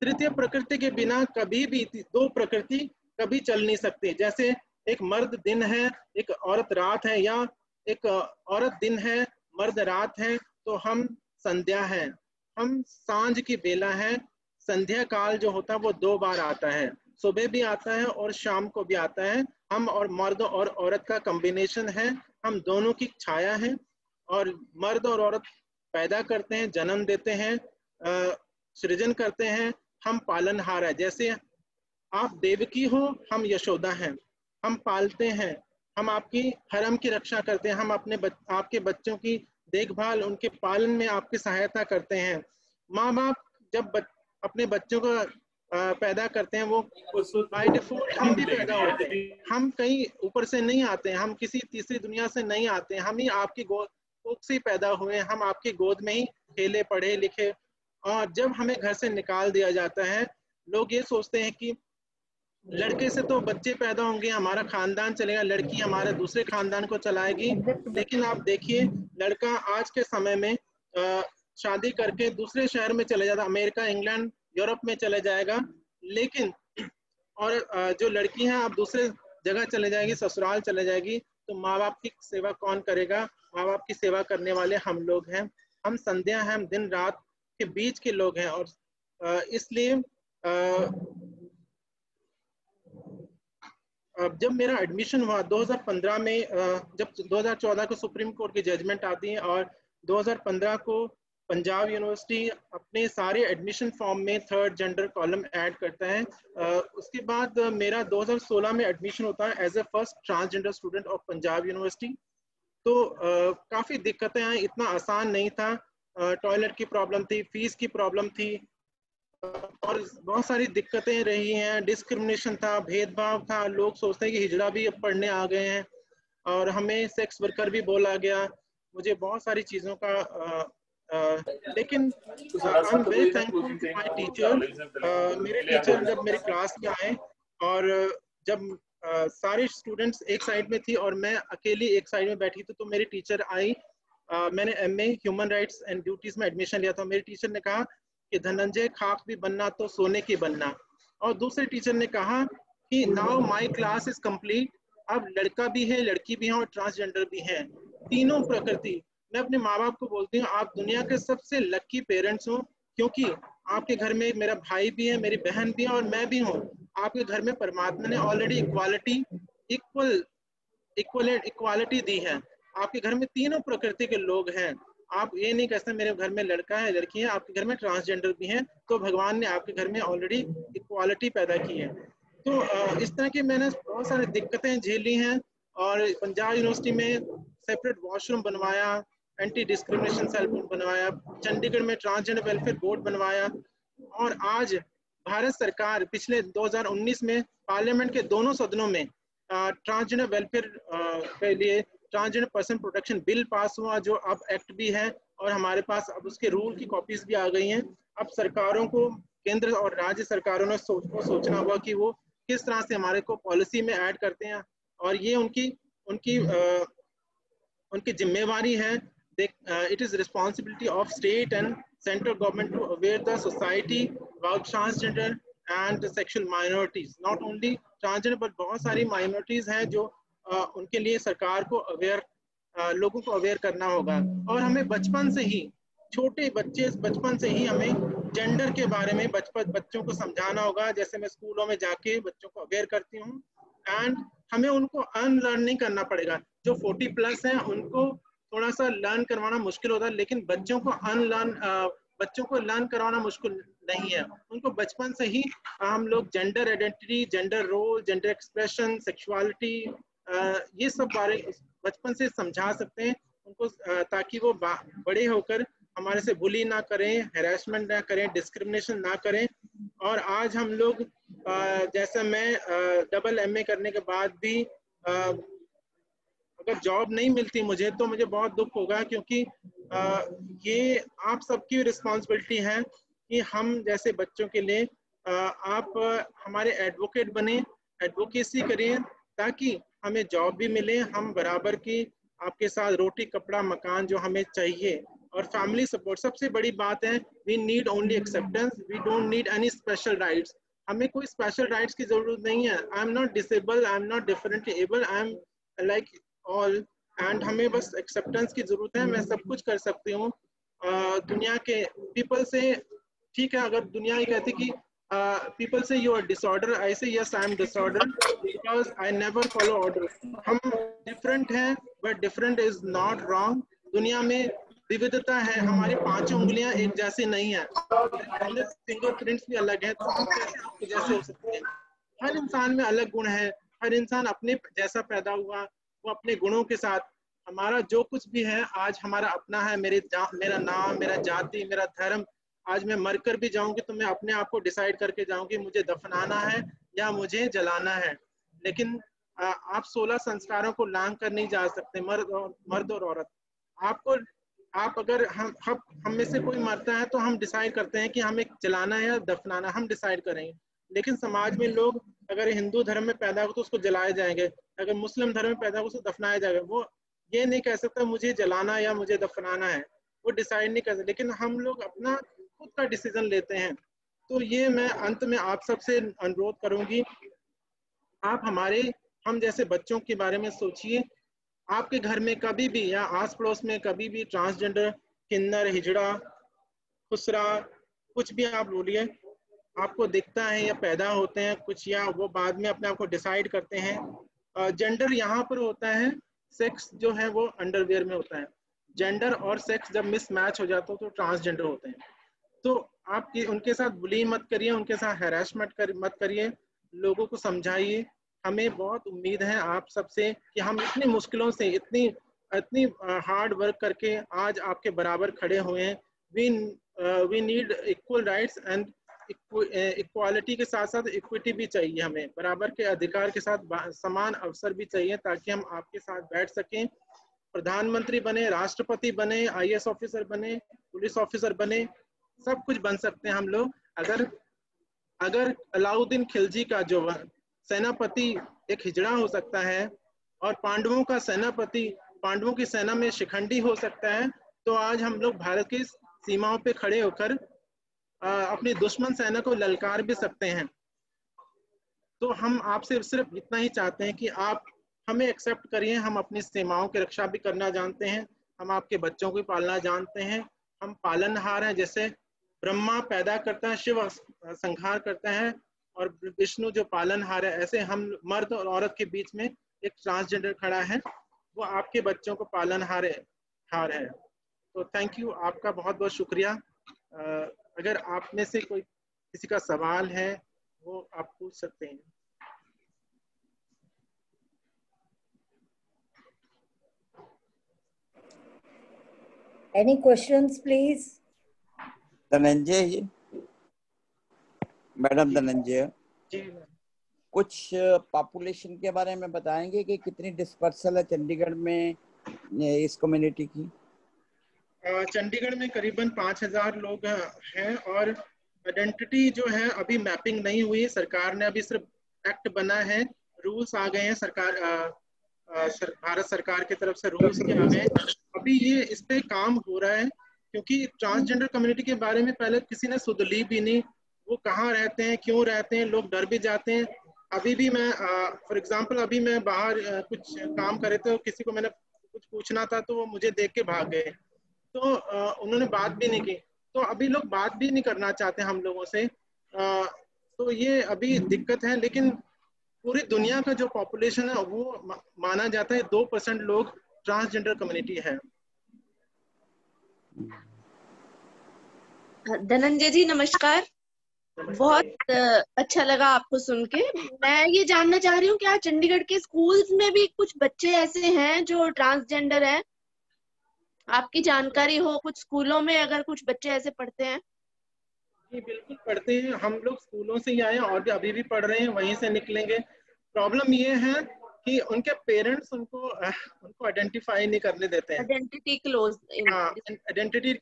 तृतीय प्रकृति के बिना कभी भी दो प्रकृति कभी चल नहीं सकती। जैसे एक मर्द दिन है, एक औरत रात है, या एक औरत दिन है, मर्द रात है, तो हम संध्या है, हम सांझ की बेला है। संध्या काल जो होता है वो 2 बार आता है, सुबह भी आता है और शाम को भी आता है। हम और मर्द और औरत का कॉम्बिनेशन है, हम दोनों की छाया है। और मर्द और औरत पैदा करते हैं, जन्म देते हैं, सृजन करते हैं, हम पालनहार है। जैसे आप देवकी हो, हम यशोदा हैं, हम पालते हैं, हम आपकी हरम की रक्षा करते हैं, हम आपके बच्चों की देखभाल, उनके पालन में आपकी सहायता करते हैं। माँ बाप जब अपने बच्चों को पैदा करते हैं, वो बाय डिफॉल्ट हम भी पैदा होते हैं, हम कहीं ऊपर से नहीं आते हैं, हम किसी तीसरी दुनिया से नहीं आते हैं, हम ही आपकी कोख से पैदा हुए, हम आपकी गोद में ही खेले, पढ़े लिखे। और जब हमें घर से निकाल दिया जाता है, लोग ये सोचते हैं कि लड़के से तो बच्चे पैदा होंगे, हमारा खानदान चलेगा, लड़की हमारे दूसरे खानदान को चलाएगी। लेकिन आप देखिए, लड़का आज के समय में शादी करके दूसरे शहर में चले जाता, अमेरिका, इंग्लैंड, यूरोप में चले जाएगा। लेकिन और जो लड़की है आप दूसरे जगह चले जाएगी, ससुराल चले जाएगी, तो माँ बाप की सेवा कौन करेगा? माँ बाप की सेवा करने वाले हम लोग हैं, हम संध्या हैं, हम दिन रात के बीच के लोग हैं। और इसलिए जब मेरा एडमिशन हुआ 2015 में, जब 2014 को सुप्रीम कोर्ट की जजमेंट आती है और 2015 को पंजाब यूनिवर्सिटी अपने सारे एडमिशन फॉर्म में थर्ड जेंडर कॉलम ऐड करता है, उसके बाद मेरा 2016 में एडमिशन होता है as a first transgender student of Punjab university. तो काफ़ी दिक्कतें आई, इतना आसान नहीं था, टॉयलेट की प्रॉब्लम थी, फीस की प्रॉब्लम थी, और बहुत सारी दिक्कतें रही हैं, डिस्क्रिमिनेशन था, भेदभाव था। लोग सोचते हैं कि हिजड़ा भी अब पढ़ने आ गए हैं, और हमें सेक्स वर्कर भी बोला गया, मुझे बहुत सारी चीज़ों का लेकिन I am very thankful to my teacher. मेरे टीचर जब मेरे क्लास में आए, और जब सारे स्टूडेंट्स एक साइड में थी और मैं अकेली एक साइड में बैठी थी, तो मेरी टीचर आई, मैंने MA human rights and duties में एडमिशन लिया था। मेरी टीचर ने कहा कि धनंजय, खाक भी बनना तो सोने की बनना। और दूसरे टीचर ने कहा कि now my class is complete, अब लड़का भी है, लड़की भी है और ट्रांसजेंडर भी है, तीनों प्रकृति। मैं अपने माँ बाप को बोलती हूँ, आप दुनिया के सबसे लकी पेरेंट्स हो, क्योंकि आपके घर में मेरा भाई भी है, मेरी बहन भी है और मैं भी हूँ। आपके घर में परमात्मा ने ऑलरेडी इक्वालिटी दी है। आपके घर में तीनों प्रकृति के लोग हैं। आप ये नहीं कह सकते मेरे घर में लड़का है, लड़की है, आपके घर में ट्रांसजेंडर भी हैं, तो भगवान ने आपके घर में ऑलरेडी इक्वालिटी पैदा की है। तो इस तरह की मैंने बहुत सारी दिक्कतें झेली हैं, और पंजाब यूनिवर्सिटी में सेपरेट वॉशरूम बनवाया, एंटी डिस्क्रिमिनेशन सेल बनवाया, चंडीगढ़ में ट्रांसजेंडर वेलफेयर बोर्ड बनवाया, और आज भारत सरकार पिछले 2019 में पार्लियामेंट के दोनों सदनों में ट्रांसजेंडर वेलफेयर के लिए transgender person protection bill pass हुआ, जो अब एक्ट भी है, और हमारे पास अब उसके रूल की कॉपीज भी आ गई हैं। अब सरकारों को, केंद्र और राज्य सरकारों ने सोचना होगा कि वो किस तरह से हमारे को पॉलिसी में ऐड करते हैं, और ये उनकी जिम्मेवारी है। It is responsibility of state and central government to aware the society about transgender and sexual minorities, not only transgender but बहुत सारी माइनॉरिटीज हैं जो उनके लिए सरकार को अवेयर लोगों को अवेयर करना होगा। और हमें बचपन से ही, छोटे बच्चे बचपन से ही हमें जेंडर के बारे में बच्चों को समझाना होगा। जैसे मैं स्कूलों में जाके बच्चों को अवेयर करती हूँ, एंड हमें उनको अनलर्न नहीं करना पड़ेगा। जो 40+ हैं उनको थोड़ा सा लर्न करवाना मुश्किल होता है, लेकिन बच्चों को लर्न करवाना मुश्किल नहीं है। उनको बचपन से ही हम लोग gender identity, gender role, gender expression, sexuality, ये सब बारे बचपन से समझा सकते हैं उनको, ताकि वो बड़े होकर हमारे से बुली ना करें, हैरेसमेंट ना करें, डिस्क्रिमिनेशन ना करें। और आज हम लोग, जैसा मैं डबल MA करने के बाद भी अगर जॉब नहीं मिलती मुझे, तो मुझे बहुत दुख होगा, क्योंकि ये आप सबकी रिस्पॉन्सिबिलिटी है कि हम जैसे बच्चों के लिए आप हमारे एडवोकेट बने, एडवोकेसी करें, ताकि हमें जॉब भी मिले, हम बराबर की आपके साथ रोटी कपड़ा मकान जो हमें चाहिए, और फैमिली सपोर्ट। सबसे बड़ी बात है, we need only acceptance, we don't need any special rights. हमें कोई स्पेशल राइट्स की जरूरत नहीं है। I am not disable, I am not differently able, I am like all, and हमें बस एक्सेप्टेंस की जरूरत है। मैं सब कुछ कर सकती हूँ। दुनिया के पीपल से, ठीक है, अगर दुनिया ये कहती कि पीपल से यू आर डिसऑर्डर, आई से yes I am disorder because I never follow order. हम डिफरेंट हैं, but different is not wrong. दुनिया में विविधता है, हमारी 5 उंगलियां एक जैसी नहीं है, हमारे फिंगरप्रिंट्स भी अलग हैं, तो हम कैसे आपके जैसे हो सकते हैं? हर इंसान में अलग गुण है, हर इंसान अपने जैसा पैदा हुआ, वो अपने गुणों के साथ। हमारा जो कुछ भी है आज हमारा अपना है। मेरा नाम, मेरा जाति, मेरा धर्म, आज मैं मरकर भी जाऊंगी तो मैं अपने आप को डिसाइड करके जाऊंगी मुझे दफनाना है या मुझे जलाना है। लेकिन आप 16 संस्कारों को लांघ कर नहीं जा सकते, मर्द और औरत। आप अगर हम में से कोई मरता है तो हम डिसाइड करते हैं कि हमें जलाना है या दफनाना, हम डिसाइड करेंगे। लेकिन समाज में लोग अगर हिंदू धर्म में पैदा हो तो उसको जलाए जाएंगे, अगर मुस्लिम धर्म में पैदा हो तो दफनाया जाएगा। वो ये नहीं कह सकता मुझे जलाना या मुझे दफनाना है, वो डिसाइड नहीं कर सकते। लेकिन हम लोग अपना खुद का डिसीजन लेते हैं। तो ये मैं अंत में आप सबसे अनुरोध करूंगी, आप हम जैसे बच्चों के बारे में सोचिए। आपके घर में कभी भी या आस पड़ोस में कभी भी ट्रांसजेंडर, किन्नर, हिजड़ा, खुसरा, कुछ भी आप बोलिए, आपको दिखता है या पैदा होते हैं कुछ, या वो बाद में अपने आप को डिसाइड करते हैं। जेंडर यहाँ पर होता है, सेक्स जो है वो अंडरवेयर में होता है। जेंडर और सेक्स जब मिसमैच हो जाता है तो ट्रांसजेंडर होते हैं। तो आप उनके साथ बुली मत करिए, उनके साथ हैरेसमेंट मत करिए, लोगों को समझाइए। हमें बहुत उम्मीद है आप सबसे कि हम इतनी मुश्किलों से, इतनी हार्ड वर्क करके आज आपके बराबर खड़े हुए हैं। We need equal rights and equality के साथ साथ इक्विटी भी चाहिए। हमें बराबर के अधिकार के साथ समान अवसर भी चाहिए, ताकि हम आपके साथ बैठ सकें, प्रधानमंत्री बने, राष्ट्रपति बने, IAS ऑफिसर बने, पुलिस ऑफिसर बने, सब कुछ बन सकते हैं हम लोग। अगर अलाउद्दीन खिलजी का जो सेनापति एक हिजड़ा हो सकता है और पांडवों का सेनापति पांडवों की सेना में शिखंडी हो सकता है, तो आज हम लोग भारत की सीमाओं पे खड़े होकर अपनी दुश्मन सेना को ललकार भी सकते हैं। तो हम आपसे सिर्फ इतना ही चाहते हैं कि आप हमें एक्सेप्ट करिए। हम अपनी सीमाओं की रक्षा भी करना जानते हैं, हम आपके बच्चों को पालना जानते हैं, हम पालनहार हैं। जैसे ब्रह्मा पैदा करता है, शिव संहार करता है, और विष्णु जो पालनहार है, ऐसे हम मर्द और औरत के बीच में एक ट्रांसजेंडर खड़ा है, वो आपके बच्चों को पालनहार है। तो थैंक यू, आपका बहुत बहुत शुक्रिया। अगर आप में से कोई किसी का सवाल है वो आप पूछ सकते हैं। Any questions, please? Dhananjay ji, madam Dhananjay, कुछ पॉपुलेशन के बारे में बताएंगे कि कितनी डिस्पर्सल है चंडीगढ़ में इस कम्युनिटी की? चंडीगढ़ में करीबन 5000 लोग हैं, और आइडेंटिटी जो है अभी मैपिंग नहीं हुई। सरकार ने अभी सिर्फ एक्ट बना है, रूल्स आ गए हैं, भारत सरकार की तरफ से रूल्स के आ गए। अभी ये इस पे काम हो रहा है, क्योंकि ट्रांसजेंडर कम्युनिटी के बारे में पहले किसी ने सुध ली भी नहीं। वो कहाँ रहते हैं, क्यों रहते हैं, लोग डर भी जाते हैं। अभी भी मैं फॉर एग्जांपल अभी मैं बाहर कुछ काम कर रहे थे, किसी को मैंने कुछ पूछना था तो वो मुझे देख के भाग गए, तो उन्होंने बात भी नहीं की। तो अभी लोग बात भी नहीं करना चाहते हम लोगों से, तो ये अभी दिक्कत है। लेकिन पूरी दुनिया का जो पॉपुलेशन है वो माना जाता है 2% लोग ट्रांसजेंडर कम्युनिटी है। धनंजय जी नमस्कार, बहुत अच्छा लगा आपको सुन के। मैं ये जानना चाह रही हूँ क्या चंडीगढ़ के स्कूल्स में भी कुछ बच्चे ऐसे हैं जो ट्रांसजेंडर हैं? आपकी जानकारी हो कुछ स्कूलों में अगर कुछ बच्चे ऐसे पढ़ते हैं? जी बिल्कुल पढ़ते हैं, हम लोग स्कूलों से ही आए हैं और भी अभी भी पढ़ रहे हैं, वहीं से निकलेंगे। प्रॉब्लम ये है कि उनके पेरेंट्स उनको आइडेंटिफाई नहीं करने देते हैं, आइडेंटिटी क्लोज, हाँ आइडेंटिटी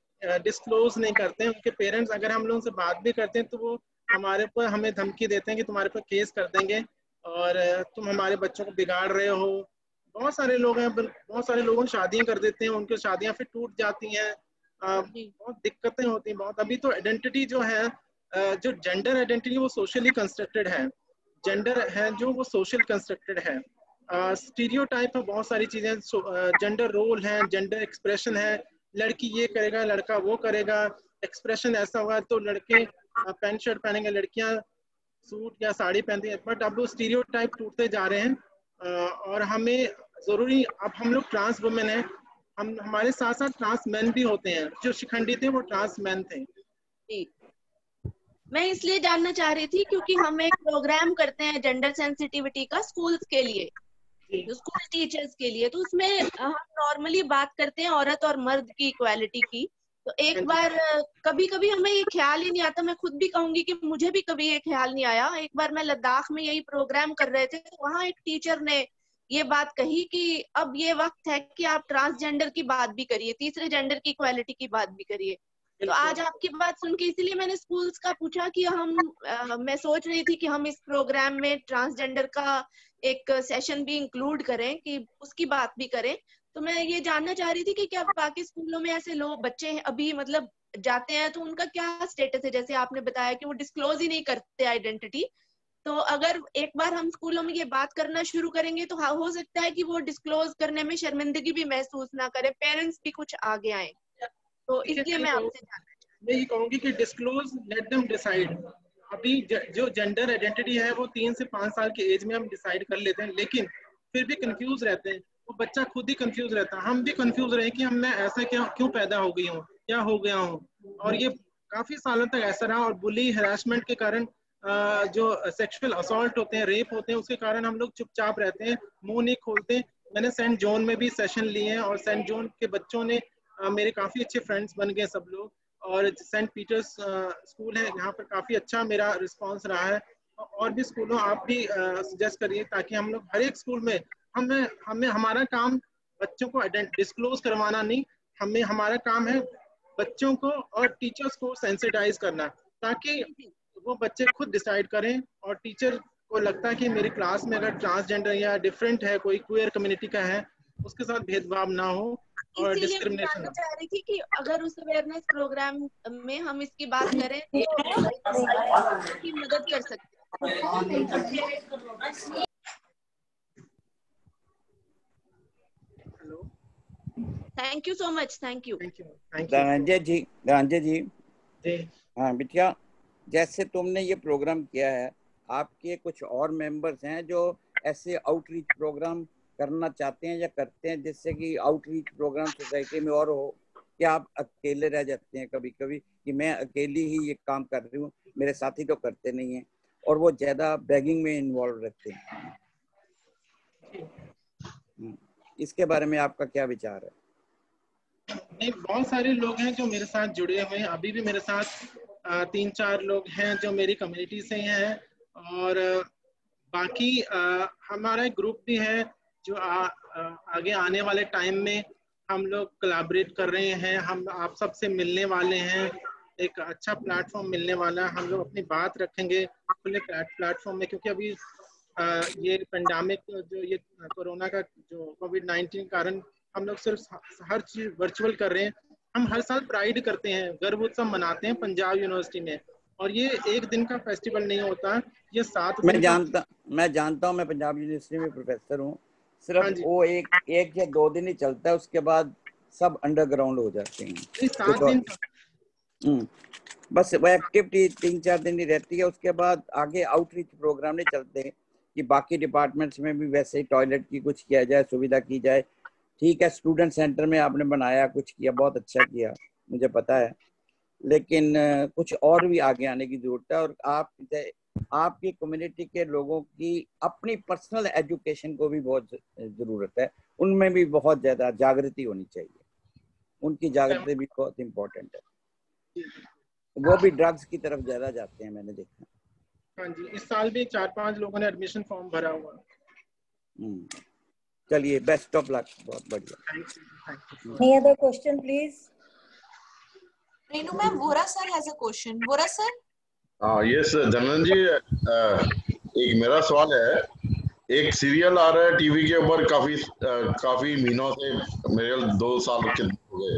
डिस्क्लोज नहीं करते हैं उनके पेरेंट्स। अगर हम लोगों से बात भी करते हैं तो वो हमारे पर हमें धमकी देते हैं कि तुम्हारे पर केस कर देंगे और तुम हमारे बच्चों को बिगाड़ रहे हो। बहुत सारे लोग हैं, बहुत सारे लोगों ने शादियां कर देते हैं, उनकी शादियां फिर टूट जाती हैं, बहुत दिक्कतें होती हैं बहुत। अभी तो आइडेंटिटी जो है, जो जेंडर आइडेंटिटी वो सोशली कंस्ट्रक्टेड है, जेंडर है जो वो सोशल कंस्ट्रक्टेड है। स्टीरियोटाइप है, बहुत सारी चीजें, जेंडर रोल है, जेंडर एक्सप्रेशन है, लड़की ये करेगा लड़का वो करेगा, एक्सप्रेशन ऐसा होगा तो लड़के पैंट शर्ट पहनेंगे, लड़कियां सूट या साड़ी पहनती हैं। बट अब वो स्टीरियोटाइप टूटते जा रहे हैं और हमें जरूरी, अब हम लोग ट्रांस वुमेन हैं, हम हमारे साथ साथ ट्रांस मैन भी होते हैं, जो शिखंडी थे वो ट्रांस मैन थे। जी, मैं इसलिए जानना चाह रही थी क्योंकि हम एक प्रोग्राम करते हैं जेंडर सेंसिटिविटी का स्कूल्स के लिए, जो स्कूल टीचर्स के लिए, तो उसमें हम नॉर्मली बात करते हैं औरत और मर्द की इक्वालिटी की। तो एक बार कभी कभी हमें ये ख्याल ही नहीं आता, मैं खुद भी कहूंगी कि मुझे भी कभी ये ख्याल नहीं आया। एक बार मैं लद्दाख में यही प्रोग्राम कर रहे थे तो वहाँ एक टीचर ने ये बात कही कि अब ये वक्त है कि आप ट्रांसजेंडर की बात भी करिए, तीसरे जेंडर की इक्वालिटी की बात भी करिए। तो आज आपकी बात सुन के इसलिए मैंने स्कूल्स का पूछा कि मैं सोच रही थी कि हम इस प्रोग्राम में ट्रांसजेंडर का एक सेशन भी इंक्लूड करें, कि उसकी बात भी करें। तो मैं ये जानना चाह रही थी कि क्या बाकी स्कूलों में ऐसे लोग बच्चे अभी मतलब जाते हैं तो उनका क्या स्टेटस है? जैसे आपने बताया कि वो डिस्क्लोज ही नहीं करते आइडेंटिटी, तो अगर एक बार हम स्कूलों में ये बात करना शुरू करेंगे तो हो सकता है कि वो डिस्क्लोज करने में शर्मिंदगी भी महसूस ना करे, पेरेंट्स भी कुछ आगे आए। तो इसलिए मैं आपसे जानना मैं ये कहूंगी कि डिस्क्लोज, लेट देम डिसाइड। अभी जो जेंडर आइडेंटिटी है वो 3 से 5 साल की एज में हम डिसाइड कर लेते हैं, लेकिन फिर भी कंफ्यूज रहते हैं, वो बच्चा खुद ही कंफ्यूज रहता है। हम भी कंफ्यूज रहे कि हम मैं ऐसा क्यों पैदा हो गई हूँ, क्या हो गया हूँ। और ये काफी सालों तक ऐसा रहा, और बुली हरासमेंट के कारण जो सेक्सुअल असॉल्ट होते हैं, रेप होते हैं, उसके कारण हम लोग चुपचाप रहते हैं, मुंह नहीं खोलते। मैंने सेंट जॉन में भी सेशन लिए हैं और सेंट जॉन के बच्चों ने मेरे काफी अच्छे फ्रेंड्स बन गए सब लोग, और सेंट पीटर्स स्कूल है यहाँ पर काफी अच्छा मेरा रिस्पांस रहा है। और भी स्कूलों आप भी सजेस्ट करिए ताकि हम लोग हर एक स्कूल में हमें हमारा काम बच्चों को डिस्क्लोज करवाना नहीं, हमारा काम है बच्चों को और टीचर्स को सेंसिटाइज करना, ताकि वो बच्चे खुद डिसाइड करें और टीचर को लगता है कि मेरी क्लास में अगर ट्रांसजेंडर या डिफरेंट है, कोई क्वेयर कम्युनिटी का है, उसके साथ भेदभाव ना हो और डिस्क्रिमिनेशन ना हो। चाह रही थी कि अगर उस अवेयरनेस प्रोग्राम में हम इसकी बात करें तो की मदद कर सकते हैं। Thank you so much, thank you. Dhananjay ji हाँ बिटिया, जैसे तुमने ये प्रोग्राम किया है, आपके कुछ और मेंबर्स हैं जो ऐसे आउटरीच प्रोग्राम करना चाहते हैं या करते हैं, जिससे कि आउटरीच प्रोग्राम सोसाइटी में और हो? क्या आप अकेले रह जाते हैं कभी कभी कि मैं अकेली ही ये काम कर रही हूँ, मेरे साथी तो करते नहीं हैं, और वो ज्यादा बैगिंग में इन्वॉल्व रहते हैं? इसके बारे में आपका क्या विचार है? नहीं, बहुत सारे लोग हैं जो मेरे साथ जुड़े हुए हैं, अभी भी मेरे साथ 3-4 लोग हैं जो मेरी कम्युनिटी से हैं, और बाकी हमारा एक ग्रुप भी है जो आगे आने वाले टाइम में हम लोग कोलैबोरेट कर रहे हैं। हम आप सबसे मिलने वाले हैं, एक अच्छा प्लेटफॉर्म मिलने वाला है, हम लोग अपनी बात रखेंगे खुले प्लेटफॉर्म में, क्योंकि अभी ये पेंडेमिक जो ये कोरोना का जो कोविड-19 कारण हम लोग सिर्फ हर चीज वर्चुअल कर रहे हैं। हम हर साल प्राइड करते हैं, गर्व उत्सव मनाते हैं पंजाब यूनिवर्सिटी में, और ये एक दिन का फेस्टिवल नहीं होता, ये 7 दिन मैं जानता हूँ, मैं पंजाब यूनिवर्सिटी में प्रोफेसर हूँ। सिर्फ वो एक या 2 दिन ही चलता है, उसके बाद सब अंडरग्राउंड हो जाते हैं। 7 दिन बस वो एक्टिविटी 3-4 दिन ही रहती है, उसके बाद आगे आउटरीच प्रोग्राम नहीं चलते कि बाकी डिपार्टमेंट्स में भी वैसे ही टॉयलेट की कुछ किया जाए, सुविधा की जाए। ठीक है, स्टूडेंट सेंटर में आपने बनाया, कुछ किया, बहुत अच्छा किया, मुझे पता है, लेकिन कुछ और भी आगे आने की जरूरत है। और आपकी कम्युनिटी के लोगों की अपनी पर्सनल एजुकेशन को भी बहुत जरूरत है, उनमें भी बहुत ज्यादा जागृति होनी चाहिए, उनकी जागृति भी बहुत इम्पोर्टेंट है। वो भी ड्रग्स की तरफ ज्यादा जाते हैं, मैंने देखा। हाँ जी, इस साल भी 4-5 लोगों ने एडमिशन फॉर्म भरा हुआ। चलिए, बेस्ट ऑफ लक, बहुत बढ़िया। Any other question, please? Renu ma'am, Vora sir has a question. Vora sir? Yes Dhananjay ji, एक मेरा सवाल है। एक सीरियल आ रहा है टीवी के ऊपर काफी महीनों से, मेरे 2 साल हो गए।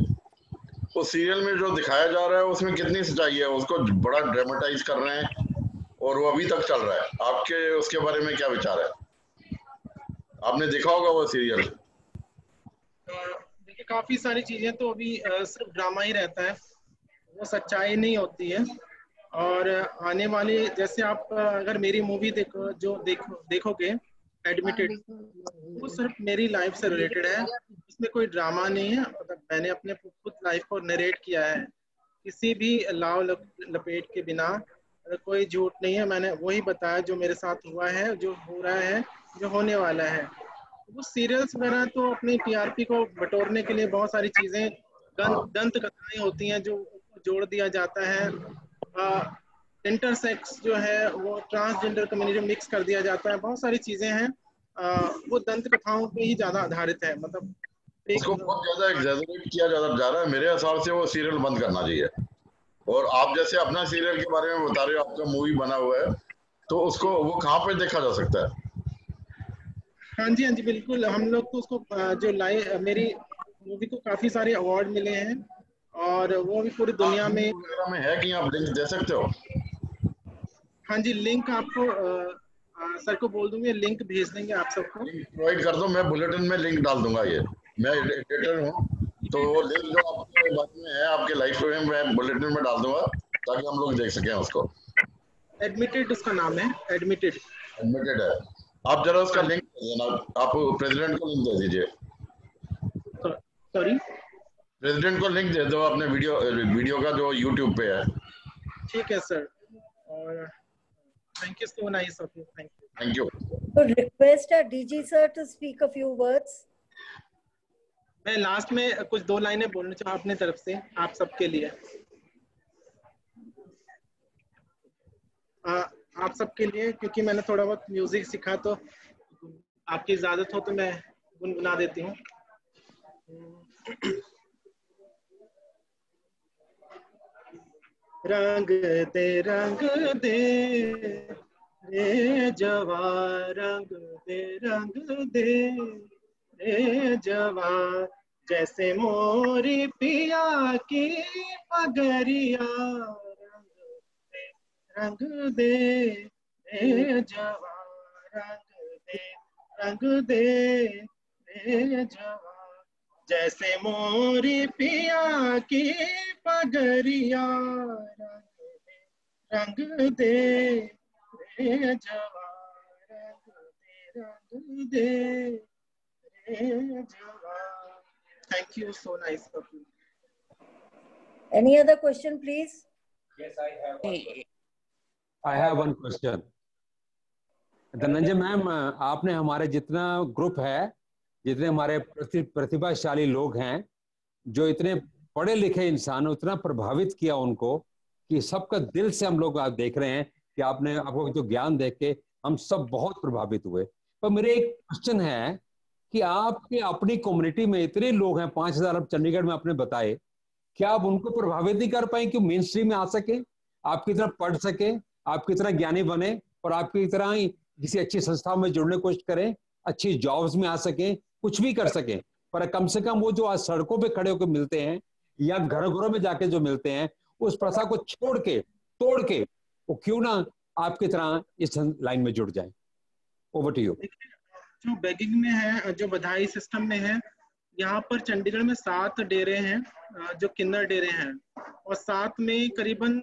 उस सीरियल में जो दिखाया जा रहा है उसमें कितनी सच्चाई है? उसको बड़ा ड्रामेटाइज कर रहे हैं और वो अभी तक चल रहा है। आपके उसके बारे में क्या विचार है? आपने देखा होगा वो सीरियल। देखिए, काफी सारी चीजें तो अभी सिर्फ ड्रामा ही रहता है, वो सच्चाई नहीं होती है। और आने वाले, जैसे आप अगर मेरी मूवी देखोगे एडमिटेड, वो सिर्फ मेरी लाइफ से रिलेटेड है, उसमें कोई ड्रामा नहीं है। मतलब मैंने अपने खुद लाइफ को नरेट किया है, किसी भी लाव लपेट के बिना, कोई झूठ नहीं है। मैंने वही बताया जो मेरे साथ हुआ है, जो हो रहा है, जो होने वाला है। वो सीरियल्स वगैरह तो अपनी टीआरपी को बटोरने के लिए बहुत सारी चीजें, दंत कथाएं होती हैं जो जोड़ दिया जाता है। इंटरसेक्स जो है वो ट्रांसजेंडर कम्युनिटी मिक्स कर दिया जाता है, बहुत सारी चीजें हैं। वो दंत कथाओं पे ही ज्यादा आधारित है। मतलब इसको बहुत ज्यादा एग्जैजरेट किया जा रहा है। मेरे हिसाब से वो सीरियल बंद करना चाहिए। और आप जैसे अपना सीरियल के बारे में बता रहे हो, आपका मूवी बना हुआ है, तो उसको वो कहाँ पे देखा जा सकता है? हाँ जी, हाँ जी, बिल्कुल। हम लोग तो उसको जो मेरी मूवी को काफी सारे अवार्ड मिले हैं और वो भी पूरी दुनिया में है कि आप लिंक दे सकते हो? हाँ जी, लिंक आपको सर को बोल दूंगे, लिंक भेज देंगे आप सबको। प्रोवाइड कर दो, मैं बुलेटिन में लिंक डाल दूंगा। ये मैं एडिटर हूँ, तो वो लिंक जो आपके बारे में है, आपके लाइफ में, मैं बुलेटिन में डाल दूंगा ताकि हम लोग देख सकें उसको। एडमिटेड उसका नाम है, एडमिटेड है। आप जरा उसका लिंक दे देना, आप प्रेसिडेंट को लिंक दे दीजिए। सॉरी, प्रेसिडेंट को लिंक दे दो अपने वीडियो का जो यूट्यूब पे है। ठीक है सर, और thank you so nice of you. Thank you. So request our DG sir to speak a few words. मैं लास्ट में कुछ 2 लाइनें बोलना चाहूँ अपने तरफ से आप सबके लिए। आप सबके लिए, क्योंकि मैंने थोड़ा बहुत म्यूजिक सीखा, तो आपकी इजाजत हो तो मैं गुनगुना देती हूँ। रंग दे रे जवा, रंग दे रे जवा, जैसे मोरी पिया की पगरिया, रंग दे रे जवा, रंग दे रे जवा, जैसे मोरी पिया की पगरिया, रंग दे रे जवा, रंग दे रे जवा। Thank you, so nice of you. Any other question, please? Yes, I have one question. Dhananjay ma'am, आपने हमारे जितना ग्रुप है, जितने हमारे प्रतिभाशाली लोग हैं, जो इतने पढ़े लिखे इंसान, उतना प्रभावित किया उनको कि सबका दिल से हम लोग आप देख रहे हैं कि आपको जो ज्ञान देख के हम सब बहुत प्रभावित हुए। पर मेरे एक क्वेश्चन है कि आपके अपनी कम्युनिटी में इतने लोग हैं, 5000 अब चंडीगढ़ में आपने बताए, क्या आप उनको प्रभावित नहीं कर पाए कि मेन स्ट्रीम में आ सके, आपकी तरह पढ़ सके, आपकी तरह ज्ञानी बने और आपकी तरह ही किसी अच्छी संस्था में जुड़ने की कोशिश करें, अच्छी जॉब्स में आ सके, कुछ भी कर सके, पर कम से कम वो जो आज सड़कों पे खड़े होकर मिलते हैं या घरों घरों में जाके जो मिलते हैं, उस प्रथा को छोड़ के, तोड़ के, वो क्यों ना आपकी तरह इस लाइन में जुड़ जाए। Over to you. जो बेगिंग में है, जो बधाई सिस्टम में है, यहाँ पर चंडीगढ़ में 7 डेरे हैं जो किन्नर डेरे हैं, और 7 में करीबन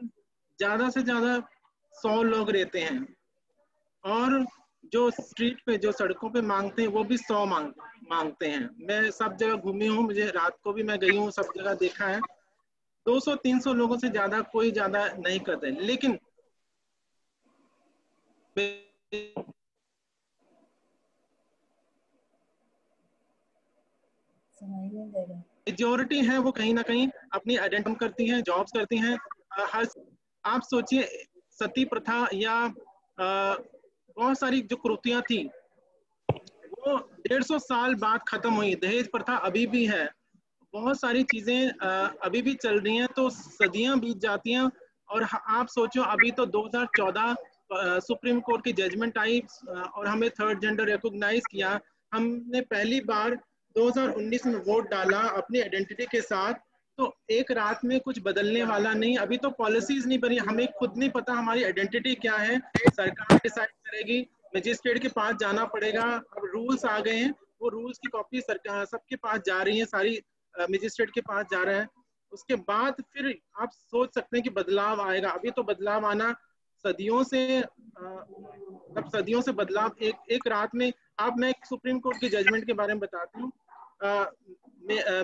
ज़्यादा से ज़्यादा 100 लोग रहते हैं, और जो स्ट्रीट पे, जो सड़कों पे मांगते हैं, वो भी 100 मांगते हैं। मैं सब जगह घूमी हूँ, मुझे रात को भी मैं गई हूँ, सब जगह देखा है, 200-300 लोगों से ज़्यादा कोई ज़्यादा नहीं करते। लेकिन मेजोरिटी है वो कहीं ना कहीं अपनी आइडेंटिटी करती हैं, जॉब्स करती हैं। हर आप सोचिए, सती प्रथा या बहुत सारी जो कुरीतियां थी वो 150 साल बाद खत्म हुई। दहेज प्रथा अभी भी है, बहुत सारी चीजें अभी भी चल रही हैं, तो सदियां बीत जाती हैं। और आप सोचो, अभी तो 2014 सुप्रीम कोर्ट की जजमेंट आई और हमें थर्ड जेंडर रिकॉग्नाइज किया। हमने पहली बार 2019 में वोट डाला अपनी आइडेंटिटी के साथ, तो एक रात में कुछ बदलने वाला नहीं। अभी तो पॉलिसीज नहीं बनी, हमें खुद नहीं पता हमारी आइडेंटिटी क्या है, सरकार डिसाइड करेगी, मजिस्ट्रेट के पास जाना पड़ेगा। अब रूल्स आ गए हैं, वो रूल्स की कॉपी सरकार सबके पास जा रही है, सारी मजिस्ट्रेट के पास जा रहा है। उसके बाद फिर आप सोच सकते हैं कि बदलाव आएगा। अभी तो बदलाव आना सदियों से सदियों से बदलाव एक रात में। आप, मैं सुप्रीम कोर्ट की जजमेंट के बारे में बताता हूँ।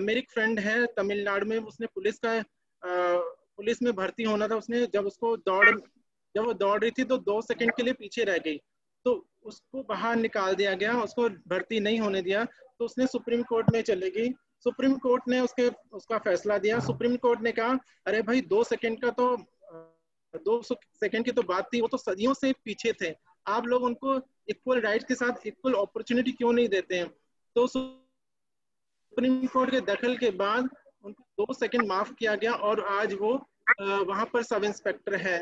मेरी एक फ्रेंड है तमिलनाडु में, उसने पुलिस में भर्ती होना था। उसने जब वो दौड़ रही थी तो 2 सेकंड के लिए पीछे रह गई, तो उसको बाहर निकाल दिया गया, उसको भर्ती नहीं होने दिया। तो उसने सुप्रीम कोर्ट में चले गई, सुप्रीम कोर्ट ने उसका फैसला दिया। सुप्रीम कोर्ट ने कहा, अरे भाई 2 सेकंड का तो 2 सेकंड की तो बात थी, वो तो सदियों से पीछे थे, आप लोग उनको इक्वल राइट के साथ इक्वल अपॉर्चुनिटी क्यों नहीं देते हैं। तो सुप्रीम कोर्ट के दखल के बाद उनको 2 सेकंड माफ किया गया, और आज वो वहां पर सब इंस्पेक्टर है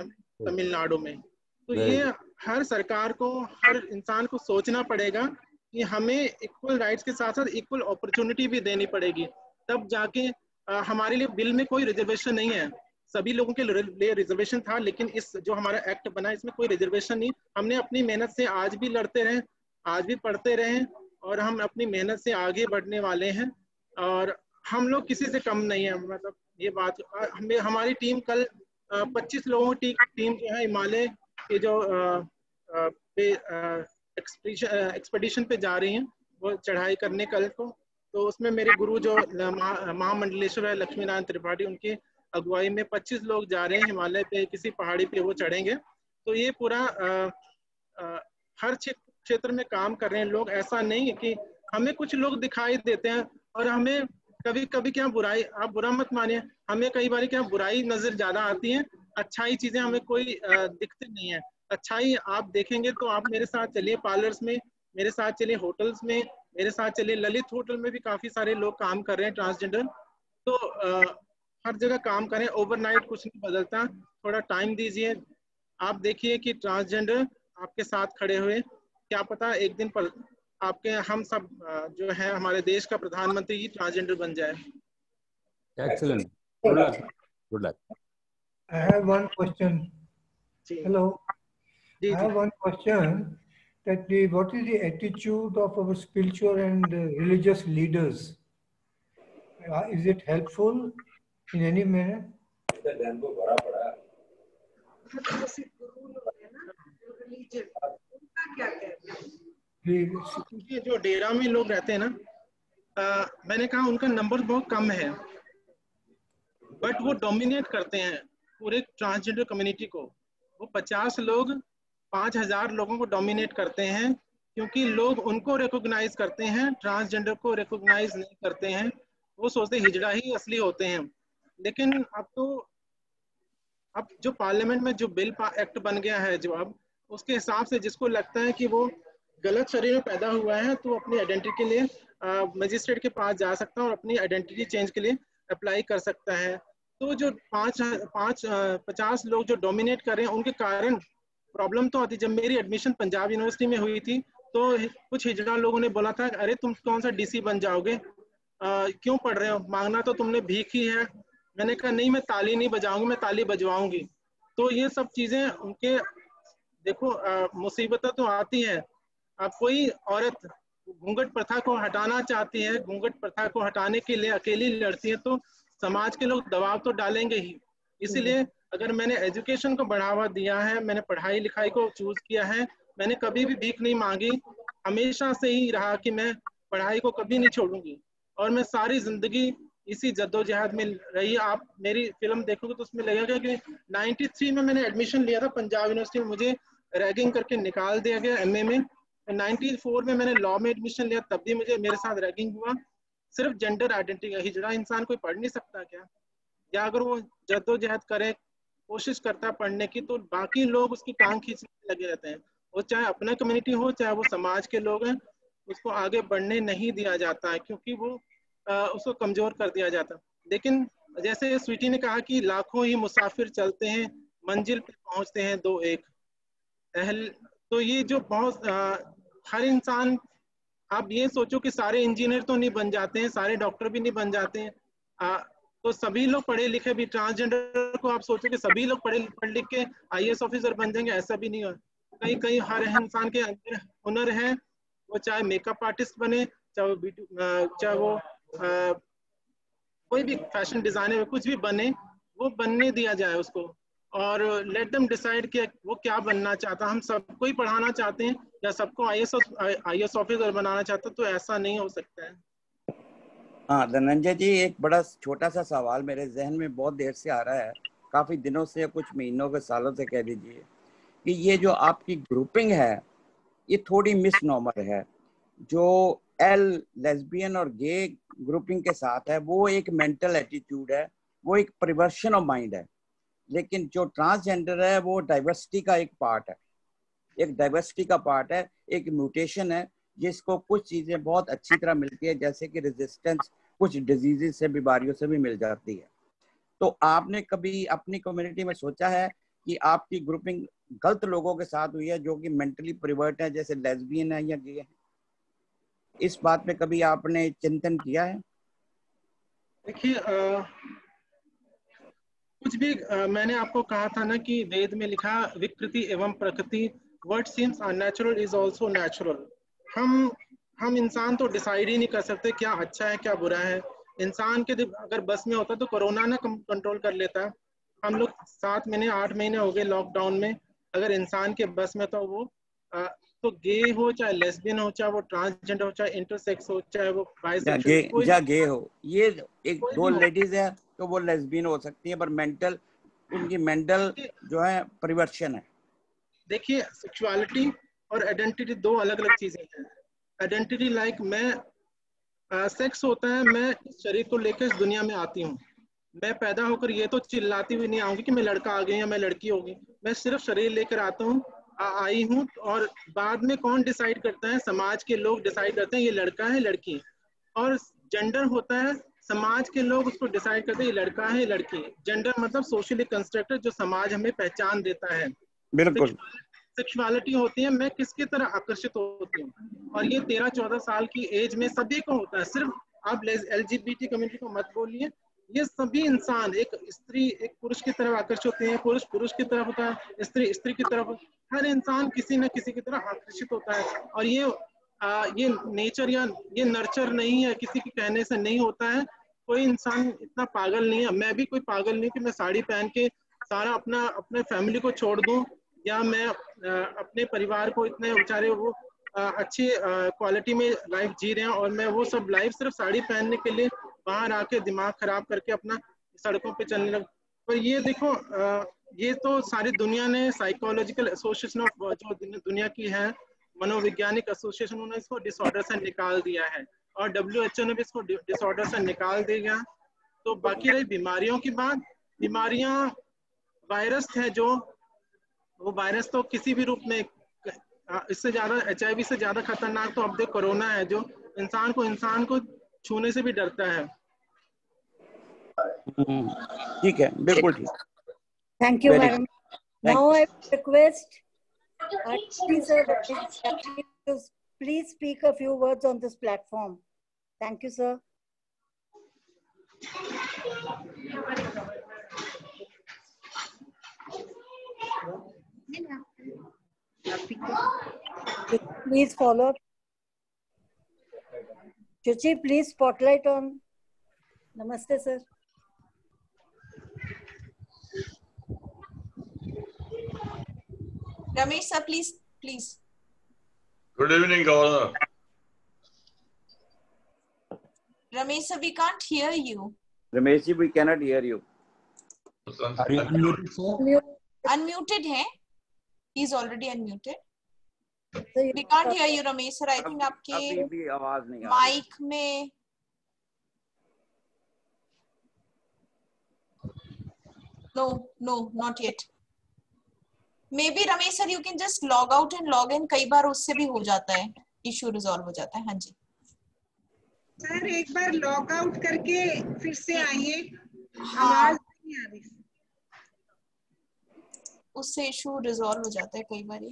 तमिलनाडु में। तो ये हर सरकार को, हर इंसान को सोचना पड़ेगा कि हमें इक्वल राइट्स के साथ साथ इक्वल अपॉर्चुनिटी भी देनी पड़ेगी, तब जाके हमारे लिए बिल में कोई रिजर्वेशन नहीं है। सभी लोगों के लिए रिजर्वेशन था, लेकिन इस जो हमारा एक्ट बना इसमें कोई रिजर्वेशन नहीं। हमने अपनी मेहनत से आज भी लड़ते रहे, आज भी पढ़ते रहे, और हम अपनी मेहनत से आगे बढ़ने वाले हैं, और हम लोग किसी से कम नहीं है। मतलब ये बात, हमारी टीम कल 25 लोगों की टीम जो है हिमालय के जो एक्सपेडिशन पे जा रही हैं, वो चढ़ाई करने कल को। तो उसमें मेरे गुरु जो महामंडलेश्वर है लक्ष्मी नारायण त्रिपाठी, उनकी अगुवाई में 25 लोग जा रहे हैं हिमालय पे, किसी पहाड़ी पे वो चढ़ेंगे। तो ये पूरा हर क्षेत्र में काम कर रहे हैं लोग। ऐसा नहीं कि हमें कुछ लोग दिखाई देते हैं, और हमें कभी कभी क्या बुराई, आप बुरा मत मानिए, हमें कई बार क्या बुराई नजर ज्यादा आती है, अच्छाई चीजें हमें कोई दिखते नहीं है। अच्छाई आप देखेंगे तो आप मेरे साथ चलिए पार्लर्स में, मेरे साथ चलिए होटल्स में, मेरे साथ चलिए ललित होटल में भी काफी सारे लोग काम कर रहे हैं ट्रांसजेंडर। तो हर जगह काम करें, ओवरनाइट कुछ नहीं बदलता, थोड़ा टाइम दीजिए। आप देखिए कि ट्रांसजेंडर आपके साथ खड़े हुए, क्या पता एक दिन पर आपके हम सब जो है हमारे देश का प्रधानमंत्री ही ट्रांसजेंडर बन जाए। Excellent. Good luck. Good luck. I have one question. Hello. I have one question. That what is the attitude of our spiritual and religious leaders? Is it helpful in any manner? ये जो डेरा में लोग रहते हैं ना, मैंने कहा उनका नंबर बहुत कम है, बट वो डोमिनेट करते हैं पूरे ट्रांसजेंडर कम्युनिटी को। वो 50 लोग 5000 लोगों को डोमिनेट करते हैं, क्योंकि लोग उनको रिकॉग्नाइज करते हैं, ट्रांसजेंडर को रिकॉग्नाइज नहीं करते हैं। वो सोचते हिजड़ा ही असली होते हैं। लेकिन अब जो पार्लियामेंट में जो बिल एक्ट बन गया है, जो अब उसके हिसाब से जिसको लगता है कि वो गलत शरीर में पैदा हुआ है, तो अपनी आइडेंटिटी के लिए मजिस्ट्रेट के पास जा सकता है और अपनी आइडेंटिटी चेंज के लिए अप्लाई कर सकता है। तो जो 50 लोग जो डोमिनेट कर रहे हैं, उनके कारण प्रॉब्लम तो आती। जब मेरी एडमिशन पंजाब यूनिवर्सिटी में हुई थी, तो कुछ हिजड़ा लोगों ने बोला था, अरे तुम कौन सा डीसी बन जाओगे, क्यों पढ़ रहे हो, मांगना तो तुमने भीख ही है। मैंने कहा नहीं, मैं ताली नहीं बजाऊंगी, मैं ताली बजवाऊंगी। तो ये सब चीजें उनके, देखो मुसीबतें तो आती हैं। अब कोई औरत घूंघट प्रथा को हटाना चाहती है, घूंघट प्रथा को हटाने के लिए अकेली लड़ती है, तो समाज के लोग दबाव तो डालेंगे ही। इसलिए अगर मैंने एजुकेशन को बढ़ावा दिया है, मैंने पढ़ाई लिखाई को चूज किया है, मैंने कभी भी भीख नहीं मांगी, हमेशा से ही रहा कि मैं पढ़ाई को कभी नहीं छोड़ूंगी, और मैं सारी जिंदगी इसी जद्दोजहद में रही। आप मेरी फिल्म देखोगे तो उसमें लगेगा कि 93 में मैंने एडमिशन लिया था पंजाब यूनिवर्सिटी में, मुझे रैगिंग करके निकाल दिया गया एमए में। 94 में मैंने लॉ में एडमिशन लिया, तब भी मुझे मेरे साथ रैगिंग हुआ। सिर्फ जेंडर आइडेंटिटी का हिजड़ा इंसान कोई पढ़ नहीं सकता क्या? या अगर वो जद्दोजहद करे, कोशिश करता है पढ़ने की, तो बाकी लोग उसकी टांग खींचने में लगे रहते हैं। वो चाहे अपना कम्युनिटी हो, चाहे वो समाज के लोग हैं, उसको आगे बढ़ने नहीं दिया जाता है, क्योंकि वो उसको कमजोर कर दिया जाता है। लेकिन जैसे स्वीटी ने कहा कि लाखों ही मुसाफिर चलते हैं, मंजिल पे पहुंचते हैं दो एक। तो ये जो बहुत हर इंसान, आप ये सोचो कि सारे इंजीनियर तो नहीं बन जाते हैं, सारे डॉक्टर भी नहीं बन जाते हैं, तो सभी लोग पढ़े लिखे भी, ट्रांसजेंडर को आप सोचो कि सभी लोग पढ़ लिख के आईएएस ऑफिसर बन जाएंगे, ऐसा भी नहीं हो। कहीं कहीं हर इंसान के अंदर हुनर है, वो चाहे मेकअप आर्टिस्ट बने, चाहे वो कोई भी फैशन डिजाइनर, कुछ भी बने, वो बनने दिया जाए उसको, और लेट देम डिसाइड कि वो क्या बनना चाहता। हम सबको ही पढ़ाना चाहते हैं या सबको आईएएस ऑफिसर बनाना चाहते हैं, तो ऐसा नहीं हो सकता है। हाँ धनंजय जी, एक बड़ा छोटा सा सवाल मेरे जहन में बहुत देर से आ रहा है, काफी दिनों से, कुछ महीनों के सालों से कह दीजिए, कि ये जो आपकी ग्रुपिंग है ये थोड़ी मिसनॉमर है। जो लेस्बियन और गे ग्रुपिंग के साथ है वो एक मेंटल एटीट्यूड है, वो एक परिवर्शन ऑफ माइंड है। लेकिन जो ट्रांसजेंडर है वो डाइवर्सिटी का एक पार्ट है, एक डाइवर्सिटी का पार्ट है, एक म्यूटेशन है, जिसको कुछ चीजें बहुत अच्छी तरह मिलती है, जैसे कि रेजिस्टेंस कुछ डिजीजेज से, बीमारियों से भी मिल जाती है। तो आपने कभी अपनी कम्युनिटी में सोचा है कि आपकी ग्रुपिंग गलत लोगों के साथ हुई है, जो कि मेंटली परिवर्ट है, जैसे लेस्बियन है या गे है? इस बात पे कभी आपने चिंतन किया है? देखिए, कुछ भी मैंने आपको कहा था ना कि वेद में लिखा विकृति एवं प्रकृति, what seems unnatural is also natural. हम इंसान तो डिसाइड ही नहीं कर सकते क्या अच्छा है क्या बुरा है। इंसान के अगर बस में होता तो कोरोना ना कंट्रोल कर लेता। हम लोग 7 महीने 8 महीने हो गए लॉकडाउन में, अगर इंसान के बस में तो वो तो गे हो, चाहे लेस्बियन हो, चाहे वो ट्रांसजेंडर हो, चाहे इंटरसेक्स हो, चाहे वो बाइसेक्सुअल, या गे हो, ये एक दो लेडीज है तो वो लेस्बियन हो सकती है, पर मेंटल, उनकी मेंटल जो है परिवर्तन है। देखिए, सेक्सुअलिटी और आइडेंटिटी दो अलग अलग चीजें हैं। आइडेंटिटी लाइक मैं सेक्स होता है, मैं इस शरीर को लेकर इस दुनिया में आती हूँ। मैं पैदा होकर ये तो चिल्लाती हुई नहीं आऊंगी कि मैं लड़का आ गई या मैं लड़की होगी। मैं सिर्फ शरीर लेकर आता हूँ, आई हूँ, और बाद में कौन डिसाइड करता है? समाज के लोग डिसाइड करते हैं ये लड़का है लड़की। और जेंडर होता है, समाज के लोग उसको डिसाइड करते हैं ये लड़का है लड़की। जेंडर मतलब सोशली कंस्ट्रक्टेड, जो समाज हमें पहचान देता है। बिल्कुल। सेक्सुअलिटी होती है मैं किसकी तरह आकर्षित होती हूँ, और ये 13-14 साल की एज में सभी को होता है। सिर्फ आप एलजीबीटी कम्युनिटी को मत बोलिए, ये सभी इंसान, एक स्त्री एक पुरुष की तरफ आकर्षित होते हैं, पुरुष पुरुष की तरफ होता है, स्त्री स्त्री की तरफ, हर इंसान किसी न किसी की तरफ आकर्षित होता है। और ये नेचर या ये नर्चर नहीं है, किसी के कहने से नहीं होता है। कोई इंसान इतना पागल नहीं है, मैं भी कोई पागल नहीं कि मैं साड़ी पहन के सारा अपने फैमिली को छोड़ दूं, या मैं अपने परिवार को, इतने बेचारे वो अच्छी क्वालिटी में लाइफ जी रहे हैं और मैं वो सब लाइफ सिर्फ साड़ी पहनने के लिए बाहर आके दिमाग खराब करके अपना सड़कों पे चलने लग। पर ये देखो, ये तो सारी दुनिया ने, साइकोलॉजिकल एसोसिएशन ऑफ जो दुनिया की है, मनोवैज्ञानिक एसोसिएशन, उन्होंने इसको डिसऑर्डर से निकाल दिया है, और WHO ने भी इसको डिसऑर्डर से निकाल दिया। तो बाकी रही बीमारियों की बात, बीमारियां वायरस है जो, वो वायरस तो किसी भी रूप में, इससे ज्यादा HIV से ज्यादा खतरनाक तो अब देख कोरोना है, जो इंसान को छूने से भी डरता है। ठीक है, बिल्कुल ठीक। Thank you, madam. Now I request sir, to please speak a few words on this platform. Thank you, sir. Please follow up. Chuchi, please spotlight on. Namaste, sir. Ramesh sir, please. Good evening, Governor. Ramesh sir, we can't hear you. Ramesh ji, we cannot hear you. Are you unmuted, sir? Unmuted है? He's already unmuted. We can't hear you, Ramesh sir. I think आपके भी आवाज नहीं आ रही। माइक में No, not yet. Maybe Ramesh sir, you can just log out and log in. कई बार उससे भी हो जाता है, issue resolve हो जाता है। हाँ जी। सर एक बार लॉग आउट करके फिर से आइए, आवाज नहीं आ रही। उससे issue resolve हो जाता है कई बार।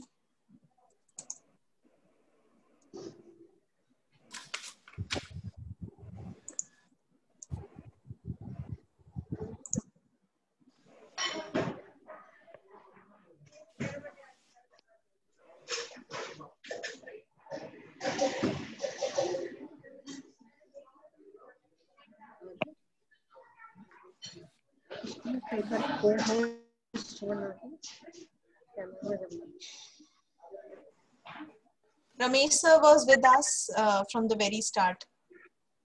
Ramesh sir was with us from the very start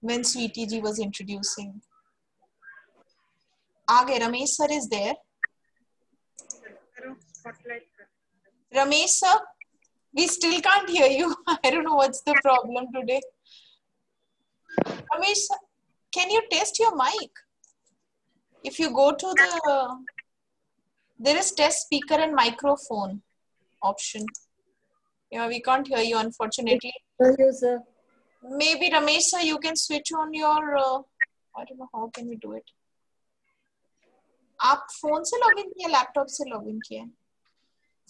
when Sweetie ji was introducing. Aage Ramesh sir is there. Ramesh sir, we still can't hear you. I don't know what's the problem today. Ramesh sir, can you test your mic? If you go to there is test speaker and microphone option. Yeah, we can't hear you, unfortunately. Hear you, sir. Maybe Ramesh sir, you can switch on your. I don't know how can we do it. आप फोन से लॉगिन किया, लैपटॉप से लॉगिन किया?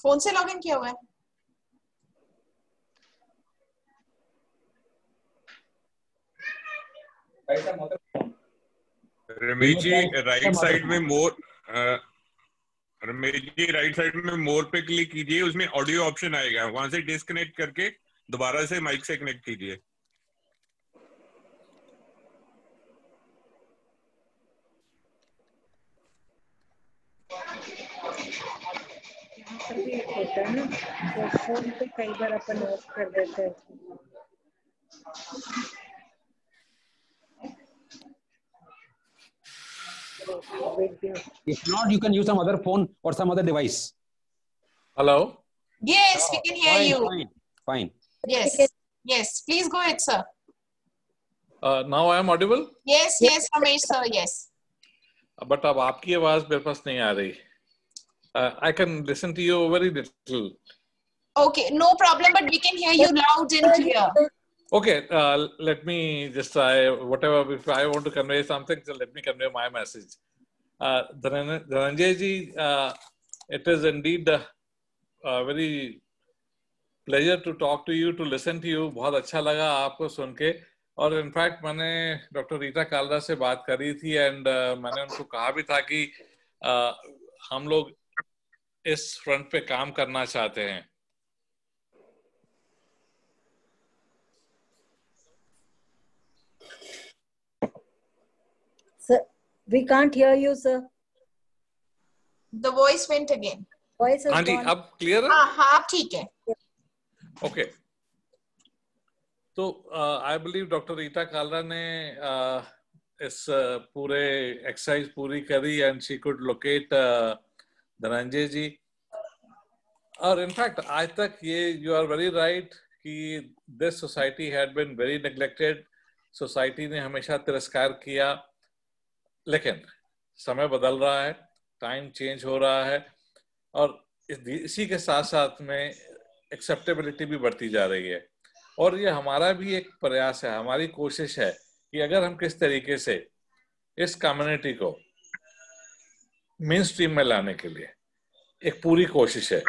फोन से लॉगिन किया हुआ है? रमेश जी राइट साइड में मोर, रमेश जी राइट साइड में मोर पे क्लिक कीजिए, उसमें ऑडियो ऑप्शन आएगा, वहां से डिस्कनेक्ट करके दोबारा से माइक से कनेक्ट कीजिए। यहाँ पर भी एक होता है ना, तो फोन पे कई बार अपन ऑफ कर देते हैं। If not, you can use some other phone or some other device. Hello? Yes, we can hear you. Fine. Yes. Please go ahead, sir. Now I am audible? Yes, Ramesh sir, yes. But अब आपकी आवाज मेरे पास नहीं आ रही. I can listen to you very little. Okay, no problem, but we can hear you loud and clear. Okay, let me just try whatever. If I want to convey something, so let me convey my message. Dhananjay ji, it is indeed a very pleasure to talk to you, to listen to you. बहुत अच्छा लगा आपको सुन के, और इनफैक्ट मैंने डॉक्टर रीता कालरा से बात करी थी एंड मैंने उनको कहा भी था कि हम लोग इस फ्रंट पे काम करना चाहते हैं. Sir, we can't hear you, sir. The voice went again. Voice has हाँ जी, gone. अब क्लियर है? हाँ ठीक है. Okay. तो I believe doctor Rita Kalra ने इस पूरे एक्सरसाइज पूरी करी and she could locate Dhananjay ji. और इनफैक्ट आज तक ये यू आर वेरी राइट कि this society had been very neglected. Society ने हमेशा तिरस्कार किया, लेकिन समय बदल रहा है, टाइम चेंज हो रहा है, और इसी के साथ साथ में एक्सेप्टेबिलिटी भी बढ़ती जा रही है. और ये हमारा भी एक प्रयास है, हमारी कोशिश है कि अगर हम किस तरीके से इस कम्युनिटी को मेन स्ट्रीम में लाने के लिए एक पूरी कोशिश है.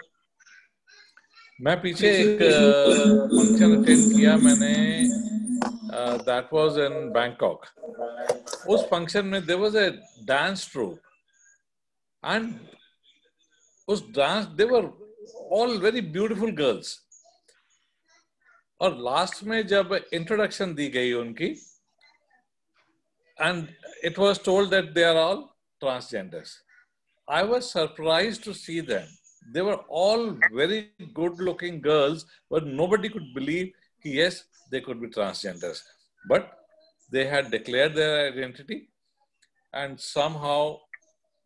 मैं पीछे एक फंक्शन अटेंड किया मैंने, दैट वाज इन बैंकॉक. उस फंक्शन में there was a dance troupe and उस dance they were all very beautiful girls. और लास्ट में जब इंट्रोडक्शन दी गई उनकी, and it was told that they are all transgenders. I was surprised to see them. They were all very good looking girls, but nobody could believe yes, they could be transgenders. But they had declared their identity, and somehow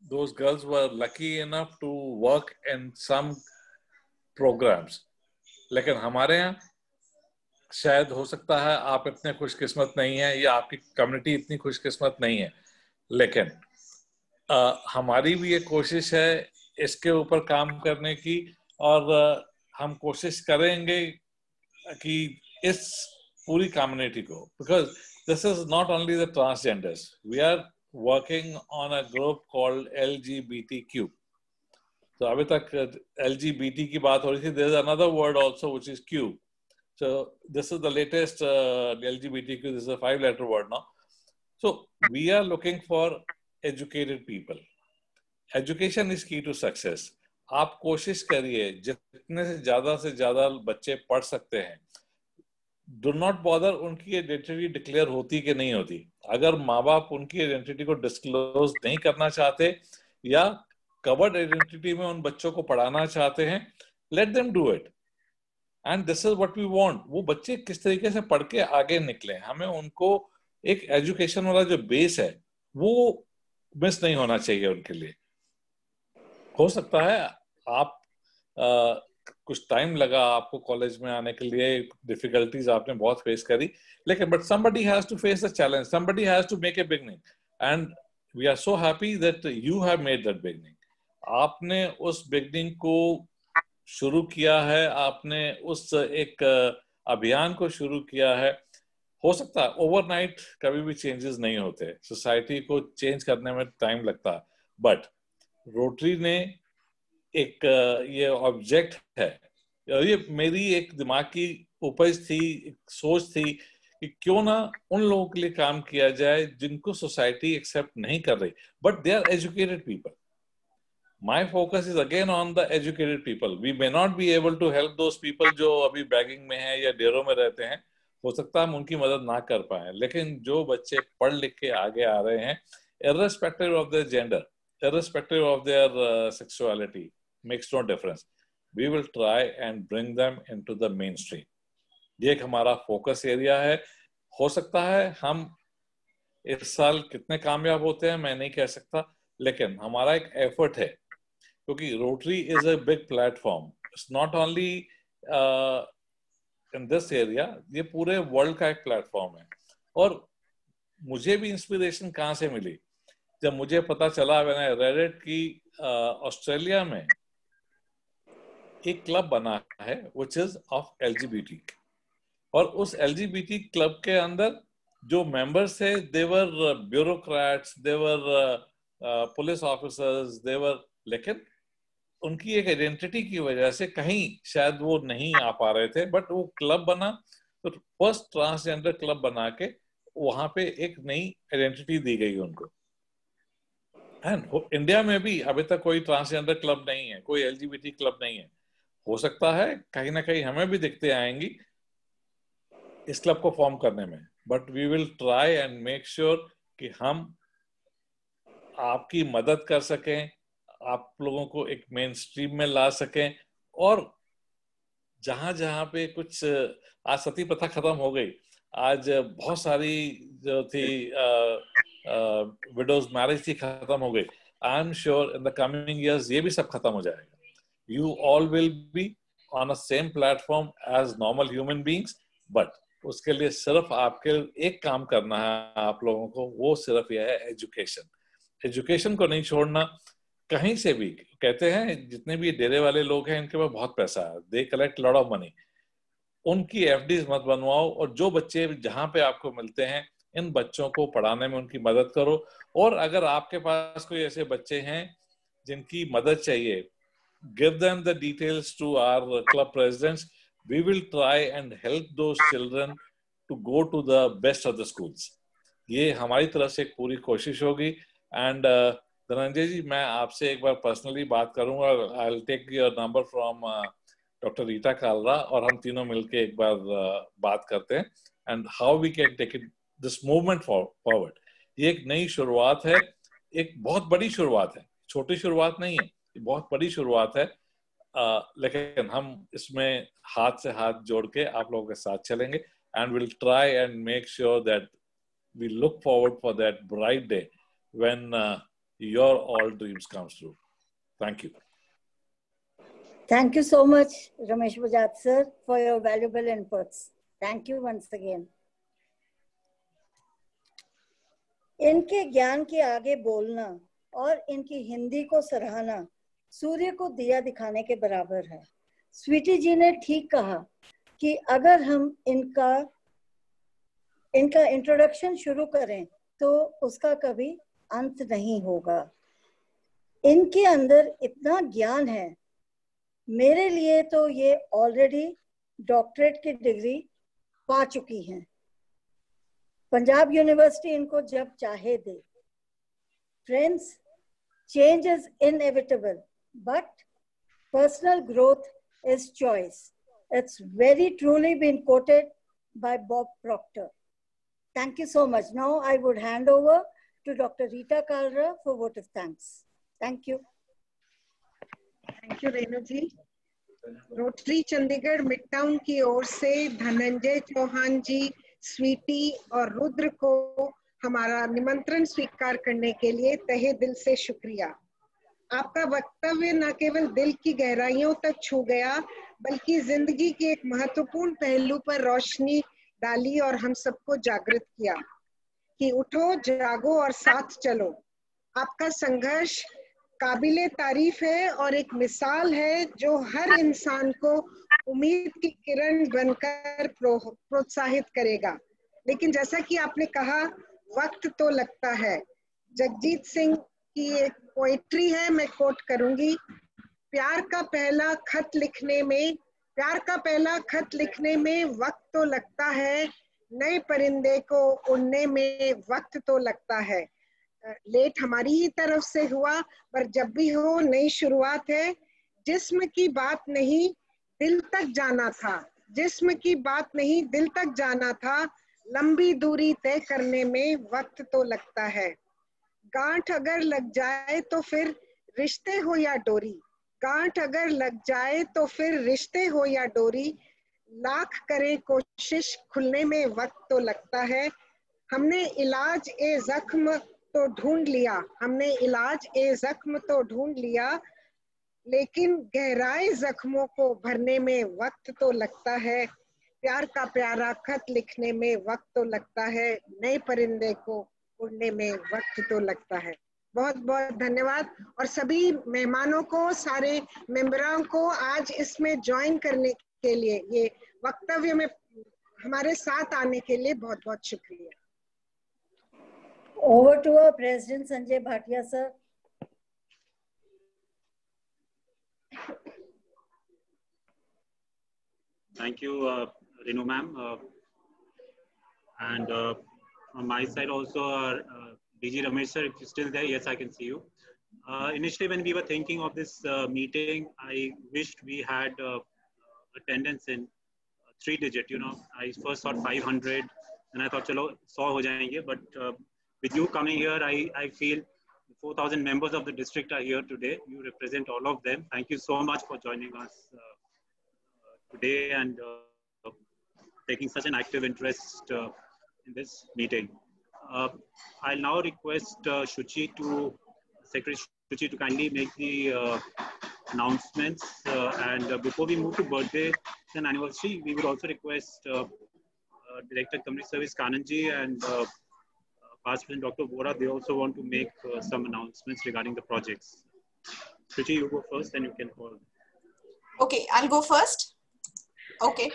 those girls were lucky enough to work in some programs. लेकिन हमारे यहाँ शायद हो सकता है आप इतने खुशकिस्मत नहीं है या आपकी कम्युनिटी इतनी खुशकिस्मत नहीं है, लेकिन हमारी भी एक कोशिश है इसके ऊपर काम करने की, और हम कोशिश करेंगे कि इस पूरी कम्युनिटी को, because this is not only the transgenders, we are working on a group called LGBTQ. तो अभी तक LGBT की बात हो रही थी, there is another word also which is Q. So this is the latest LGBTQ. This is a 5-letter word now. So we are looking for educated people. Education is key to success. आप कोशिश करिए जितने से ज्यादा बच्चे पढ़ सकते हैं. Do not bother उनकी आइडेंटिटी डिक्लेयर होती कि नहीं होती. अगर माँ बाप उनकी आइडेंटिटी को डिस्क्लोज नहीं करना चाहते या कवर्ड आइडेंटिटी में उन बच्चों को पढ़ाना चाहते हैं, let them do it. And this is what we want. वो बच्चे किस तरीके से पढ़ के आगे निकले, हमें उनको एक एजुकेशन वाला जो बेस है वो मिस नहीं होना चाहिए उनके लिए. हो सकता है आप कुछ टाइम लगा आपको कॉलेज में आने के लिए, डिफिकल्टीज आपने बहुत फेस करी, लेकिन but somebody has to face the challenge, somebody has to make a beginning, and we are so happy that you have made that beginning. आपने उस बिगनिंग को शुरू किया है, आपने उस एक अभियान को शुरू किया है. हो सकता है ओवरनाइट कभी भी चेंजेस नहीं होते, सोसाइटी को चेंज करने में टाइम लगता है, बट रोटरी ने एक ये ऑब्जेक्ट है, ये मेरी एक दिमाग की उपज थी, एक सोच थी कि क्यों ना उन लोगों के लिए काम किया जाए जिनको सोसाइटी एक्सेप्ट नहीं कर रही, but they are educated people. My focus is again on the educated people. We may not be able to help those people जो अभी बैगिंग में हैं या डेरों में रहते हैं, हो सकता है हम उनकी मदद ना कर पाए, लेकिन जो बच्चे पढ़ लिख के आगे आ रहे हैं, irrespective of their gender, irrespective of their sexuality, makes no difference. We will try and bring them into the mainstream. ये एक हमारा फोकस एरिया है. हो सकता है हम इस साल कितने कामयाब होते हैं मैं नहीं कह सकता, लेकिन हमारा एक एफर्ट है, क्योंकि rotary is a big platform. It's not only in this area, ये पूरे वर्ल्ड का एक प्लेटफॉर्म है. और मुझे भी इंस्पिरेशन कहाँ से मिली, जब मुझे पता चला मैंने रेडिट की ऑस्ट्रेलिया में एक क्लब बना है व्हिच इज ऑफ LGBT, और उस LGBT क्लब के अंदर जो मेंबर्स थे दे वर ब्यूरोक्रेट्स, दे वर पुलिस ऑफिसर्स, देवर, लेकिन उनकी एक आइडेंटिटी की वजह से कहीं शायद वो नहीं आ पा रहे थे, बट वो क्लब बना, तो फर्स्ट ट्रांसजेंडर क्लब बना के वहां पे एक नई आइडेंटिटी दी गई उनको. एंड इंडिया में भी अभी तक कोई ट्रांसजेंडर क्लब नहीं है, कोई LGBT क्लब नहीं है. हो सकता है कहीं ना कहीं हमें भी दिखते आएंगी इस क्लब को फॉर्म करने में, but we will try and make sure कि हम आपकी मदद कर सकें, आप लोगों को एक मेन स्ट्रीम में ला सकें, और जहां जहां पे कुछ आज सती प्रथा खत्म हो गई, आज बहुत सारी जो थी विडोज मैरिज थी खत्म हो गई. I am sure in the coming years ये भी सब खत्म हो जाएगा. You all will be on a same platform as normal human beings, but उसके लिए सिर्फ आपके एक काम करना है आप लोगों को, वो सिर्फ यह है एजुकेशन. एजुकेशन को नहीं छोड़ना. कहीं से भी कहते हैं जितने भी डेरे वाले लोग हैं इनके पास बहुत पैसा है, they collect lot of money, उनकी FDs मत बनवाओ, और जो बच्चे जहां पे आपको मिलते हैं इन बच्चों को पढ़ाने में उनकी मदद करो. और अगर आपके पास कोई ऐसे बच्चे हैं जिनकी मदद चाहिए, give them the details to our club presidents. We will try and help those children to go to the best of the schools. ये हमारी तरफ से एक पूरी कोशिश होगी. एंड धनंजय जी, मैं आपसे एक बार पर्सनली बात करूंगा. I will take your number from doctor Rita Kalra और हम तीनों मिलके एक बार बात करते हैं and how we can take it this movement forward. ये एक नई शुरुआत है, एक बहुत बड़ी शुरुआत है, छोटी शुरुआत नहीं है, ये बहुत बड़ी शुरुआत है। लेकिन हम इसमें हाथ से हाथ जोड़ के आप लोगों के साथ चलेंगे and will try and make sure that we look forward for that bright day when your all dreams comes true. Thank you. Thank you so much, Ramesh Bajaj sir, for your valuable inputs. Thank you once again. इनके ज्ञान के आगे बोलना और इनकी हिंदी को सराहना सूर्य को दिया दिखाने के बराबर है। स्वीटी जी ने ठीक कहा कि अगर हम इनका इंट्रोडक्शन शुरू करें तो उसका कभी अंत नहीं होगा। इनके अंदर इतना ज्ञान है, मेरे लिए तो ये ऑलरेडी डॉक्टरेट की डिग्री पा चुकी हैं। पंजाब यूनिवर्सिटी इनको जब चाहे दे। Friends, change is inevitable but personal growth is choice. It's very truly been quoted by Bob Proctor. Thank you so much. Now I would hand over to Dr. Rita Kalra for votive thanks. Thank you. Thank you Renu ji. Rotary Chandigarh Midtown की ओर से धनंजय चौहान जी, स्वीटी और रुद्र को हमारा निमंत्रण स्वीकार करने के लिए तहे दिल से शुक्रिया। आपका वक्तव्य न केवल दिल की गहराइयों तक छू गया बल्कि जिंदगी के एक महत्वपूर्ण पहलू पर रोशनी डाली और हम सबको जागृत किया कि उठो, जागो और साथ चलो। आपका संघर्ष काबिले तारीफ है और एक मिसाल है जो हर इंसान को उम्मीद की किरण बनकर प्रोत्साहित करेगा। लेकिन जैसा कि आपने कहा, वक्त तो लगता है। जगजीत सिंह की एक पोएट्री है, मैं कोट करूंगी। प्यार का पहला खत लिखने में वक्त तो लगता है, नए परिंदे को उड़ने में वक्त तो लगता है। लेट हमारी ही तरफ से हुआ, पर जब भी हो नई शुरुआत है। जिस्म की बात नहीं दिल तक जाना था, लंबी दूरी तय करने में वक्त तो लगता है। गांठ अगर लग जाए तो फिर रिश्ते हो या डोरी, लाख करें कोशिश खुलने में वक्त तो लगता है। हमने इलाज ए जख्म तो ढूंढ लिया, लेकिन गहराए जख्मों को भरने में वक्त तो लगता है। प्यार का प्यारा खत लिखने में वक्त तो लगता है, नए परिंदे को उड़ने में वक्त तो लगता है। बहुत बहुत धन्यवाद और सभी मेहमानों को, सारे मेंबरों को आज इसमें ज्वाइन करने के लिए, ये वक्तव्य में हमारे साथ आने के लिए बहुत बहुत शुक्रिया। Over to our President Sanjay Bhatia sir. Thank you, Renu ma'am. And from my side also, DG Ramesh sir, if you're still there, yes, I can see you. Initially, when we were thinking of this meeting, I wished we had attendance in 3-digit. You know, I first thought 500, and I thought, chalo, 100 ho jayenge. But with you coming here, I feel 4,000 members of the district are here today. You represent all of them. Thank you so much for joining us today and taking such an active interest in this meeting. I'll now request Secretary Shuchi to kindly make the announcements. And before we move to birthday and anniversary, we would also request Director Community Service Kananji and Past President Dr. Vora, they also want to make some announcements regarding the projects. Shuchi, you go first, then you can call. Okay, I'll go first. Okay.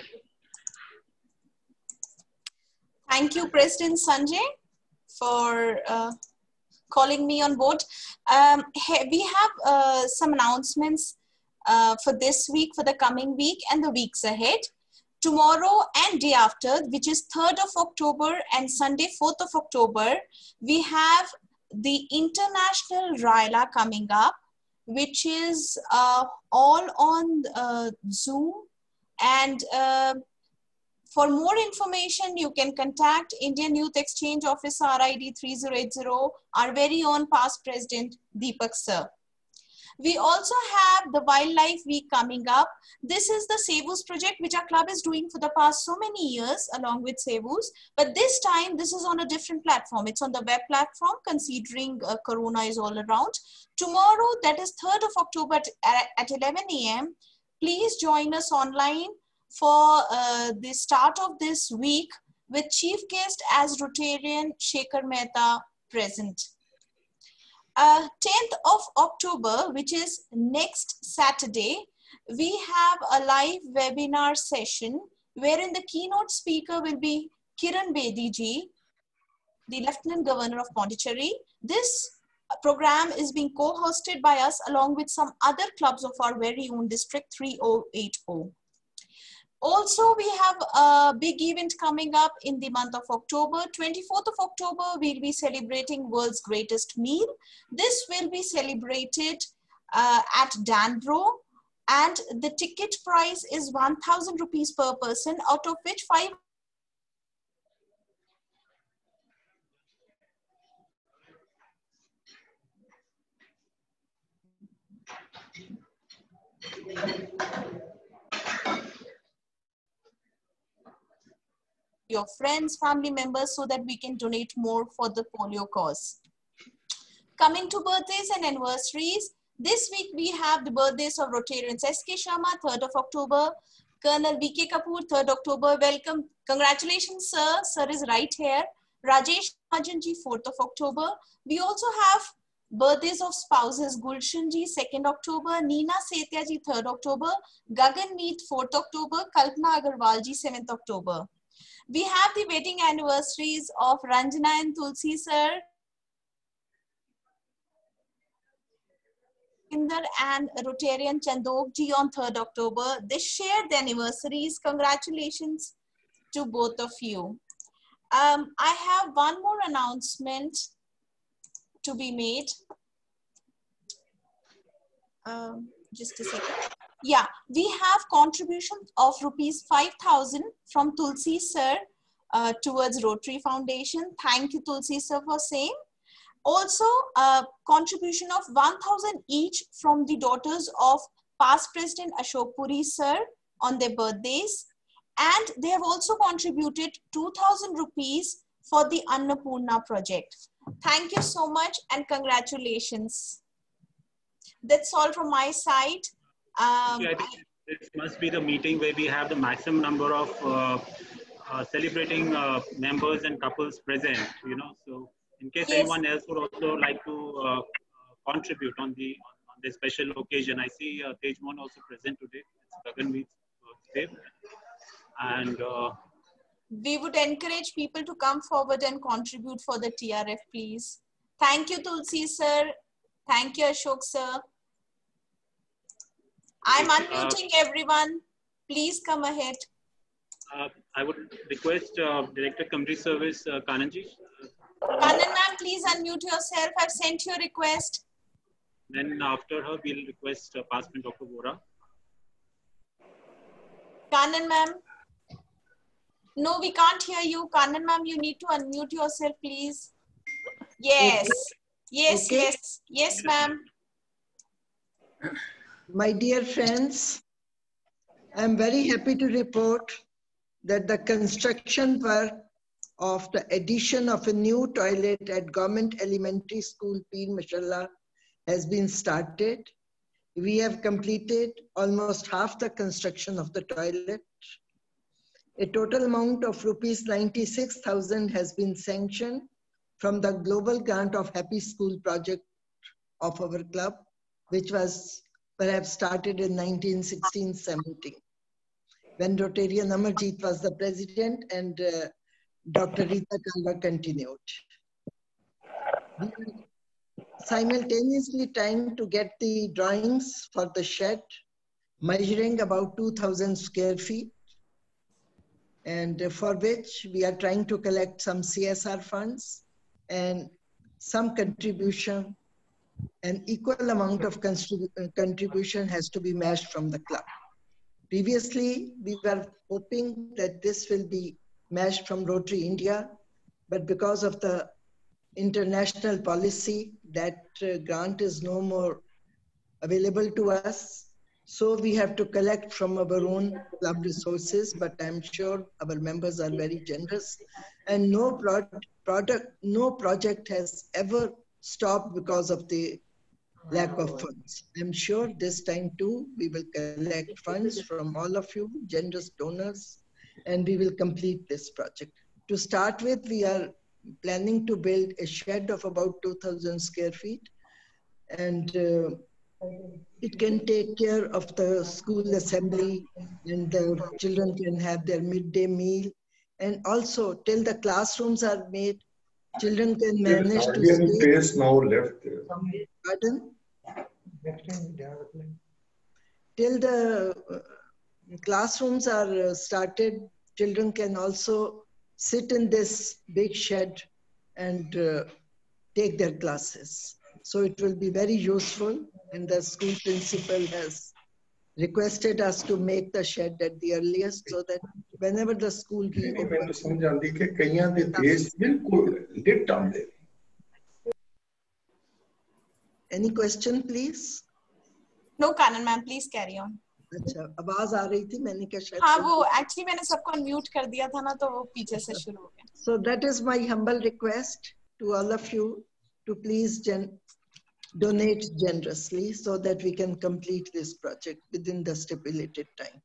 Thank you, President Sanjay, for calling me on board. We have some announcements for this week, for the coming week and the weeks ahead. Tomorrow and day after, which is 3rd of October and Sunday 4th of October, we have the International Raila coming up. which is all on Zoom. And for more information, you can contact Indian Youth Exchange Office RID 3080, our very own past president, Deepak sir. We also have the Wildlife Week coming up. This is the Sevus project, which our club is doing for the past so many years along with Sevus. But this time, this is on a different platform. It's on the web platform, considering Corona is all around. Tomorrow, that is 3rd of October at 11 a.m., please join us online for the start of this week with chief guest as Rotarian Shekhar Mehta present. 10th of October, which is next Saturday, we have a live webinar session wherein the keynote speaker will be Kiran Bedi ji, the Lieutenant Governor of Pondicherry. This program is being co-hosted by us along with some other clubs of our very own District 3080. Also, we have a big event coming up in the month of October. 24th of October, we'll be celebrating World's Greatest Meal. This will be celebrated at Danbro, and the ticket price is 1,000 rupees per person, out of which 5 your friends, family members, so that we can donate more for the polio cause. Coming to birthdays and anniversaries, this week we have the birthdays of Rotarians S.K. Sharma, 3rd of October, Colonel V.K. Kapoor, 3rd October. Welcome. Congratulations, sir. Sir is right here. Rajesh Majanji, 4th of October. We also have birthdays of spouses, Gulshan ji, 2nd October, Neena Setya ji, 3rd October, Gagan Meet, 4th October, Kalpana Agarwal ji, 7th October. We have the wedding anniversaries of Ranjana and Tulsi sir, Inder and Rotarian Chandok ji on 3rd October. They shared the anniversaries. Congratulations to both of you. I have one more announcement to be made. Just a second. Yeah, we have contribution of rupees 5,000 from Tulsi sir towards Rotary Foundation. Thank you, Tulsi sir, for same. Also, a contribution of 1,000 each from the daughters of past President Ashok Puri sir on their birthdays. And they have also contributed 2,000 rupees for the Annapurna project. Thank you so much and congratulations. That's all from my side. I think this must be the meeting where we have the maximum number of celebrating members and couples present, you know. So in case anyone else would also like to contribute on the special occasion, I see Tejmon also present today. It's Gaganmeet's birthday. And we would encourage people to come forward and contribute for the TRF, please. Thank you, Tulsi sir. Thank you, Ashok sir. I'm unmuting everyone. Please come ahead. I would request Director Community Service, Kananji. Kanan ma'am, please unmute yourself. I've sent you a request. Then after her, we'll request Passman Dr. Vora. Kanan ma'am. No, we can't hear you. Kanan ma'am, you need to unmute yourself, please. Yes. Yes, Okay. yes. Yes, ma'am. My dear friends, I'm very happy to report that the construction work of the addition of a new toilet at Government Elementary School, Pir Mashallah, has been started. We have completed almost half the construction of the toilet. A total amount of rupees 96,000 has been sanctioned from the Global Grant of Happy School project of our club, which was perhaps started in 1916-17, when Rotarian Amarjeet was the president and Dr. Rita Kalra continued. We are simultaneously trying to get the drawings for the shed, measuring about 2,000 square feet, and for which we are trying to collect some CSR funds and some contribution an equal amount of contribution has to be matched from the club. Previously, we were hoping that this will be matched from Rotary India, but because of the international policy, that grant is no more available to us. So we have to collect from our own club resources, but I'm sure our members are very generous. And no project has ever stopped because of the lack of funds. I'm sure this time too, we will collect funds from all of you, generous donors, and we will complete this project. To start with, we are planning to build a shed of about 2,000 square feet, and it can take care of the school assembly, and the children can have their midday meal. And also, till the classrooms are made, children can manage to stay. Space now left there. Pardon? Till the classrooms are started, children can also sit in this big shed and take their classes. So it will be very useful, and the school principal has requested us to make the shed at the earliest so that whenever the school reopens. Any question, please? No, Kanan ma'am, please carry on. अच्छा, आवाज आ रही थी, मैंने क्या शायद हाँ, वो actually मैंने सबको unmute कर दिया था ना, तो वो पीछे से शुरू हो गया. So that is my humble request to all of you to please donate generously so that we can complete this project within the stipulated time.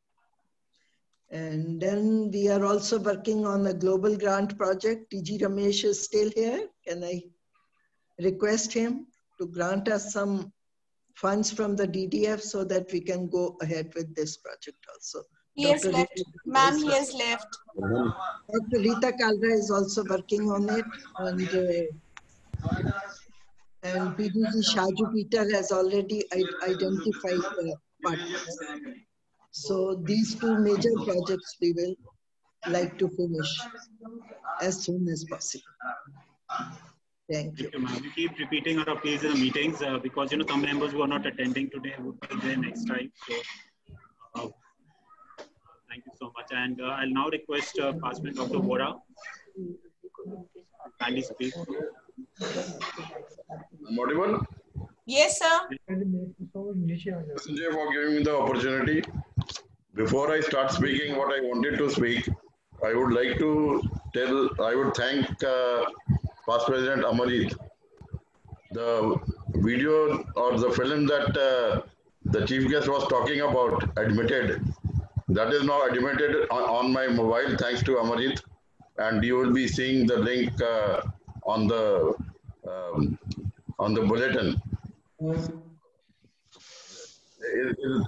And then we are also working on a global grant project. TG Ramesh is still here. Can I request him to grant us some funds from the DDF so that we can go ahead with this project also? He has left. Ma'am, he has left. Dr. Rita Kalra is also working on it, and PDG Shaju Peter has already identified the partners. So these two major projects we will like to finish as soon as possible. Thank you. We keep repeating our pleas in the meetings because some members who are not attending today would be there next time. So thank you so much. And I'll now request Passman Dr. Vora. Kindly speak. I'm audible? Yes, sir. Sanjay, for giving me the opportunity. Before I start speaking what I wanted to speak, I would like to thank Past President Amarjit. The video or the film that the chief guest was talking about, Admitted, that is now admitted on my mobile thanks to Amarjit, and you will be seeing the link on the bulletin.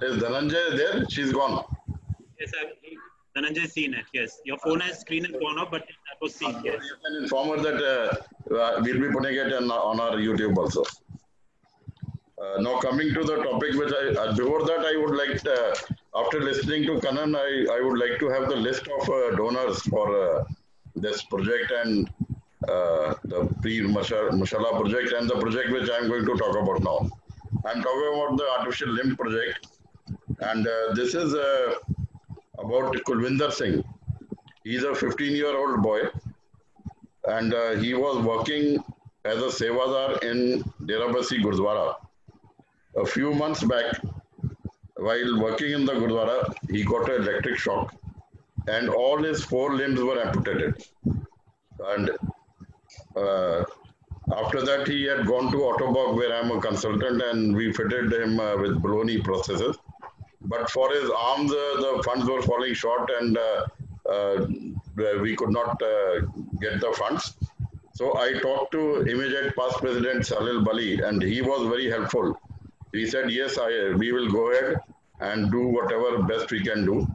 Is Dhananjay there? She's gone. Yes, Dhananjay has seen it. Yes, your phone screen has gone up, but that was seen. Yes. You can inform her that we'll be putting it on our YouTube also. Now coming to the topic, which before that I would like, after listening to Kanan, I would like to have the list of donors for this project and the pre-Mashallah project and the project which I'm going to talk about now. I'm talking about the artificial limb project, and this is about Kulvinder Singh. He's a 15-year-old boy, and he was working as a Sevadar in Derabasi Gurdwara. A few months back, while working in the Gurdwara, he got an electric shock, and all his 4 limbs were amputated. And after that, he had gone to Autobog, where I'm a consultant, and we fitted him with Bologna processes. But for his arms, the funds were falling short, and we could not get the funds. So I talked to immediate past President Salil Bali, and he was very helpful. He said, yes, we will go ahead and do whatever best we can do.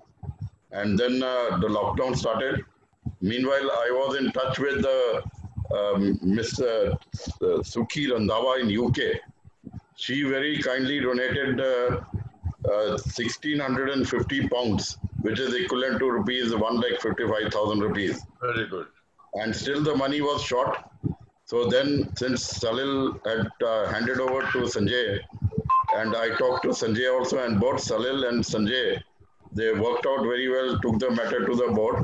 And then the lockdown started. Meanwhile, I was in touch with Miss Sukhi Randhawa in UK. She very kindly donated 1,650 pounds, which is equivalent to rupees 1,55,000 rupees. Very good. And still the money was short. So then, since Salil had handed over to Sanjay, and I talked to Sanjay also, and both Salil and Sanjay, they worked out very well, took the matter to the board,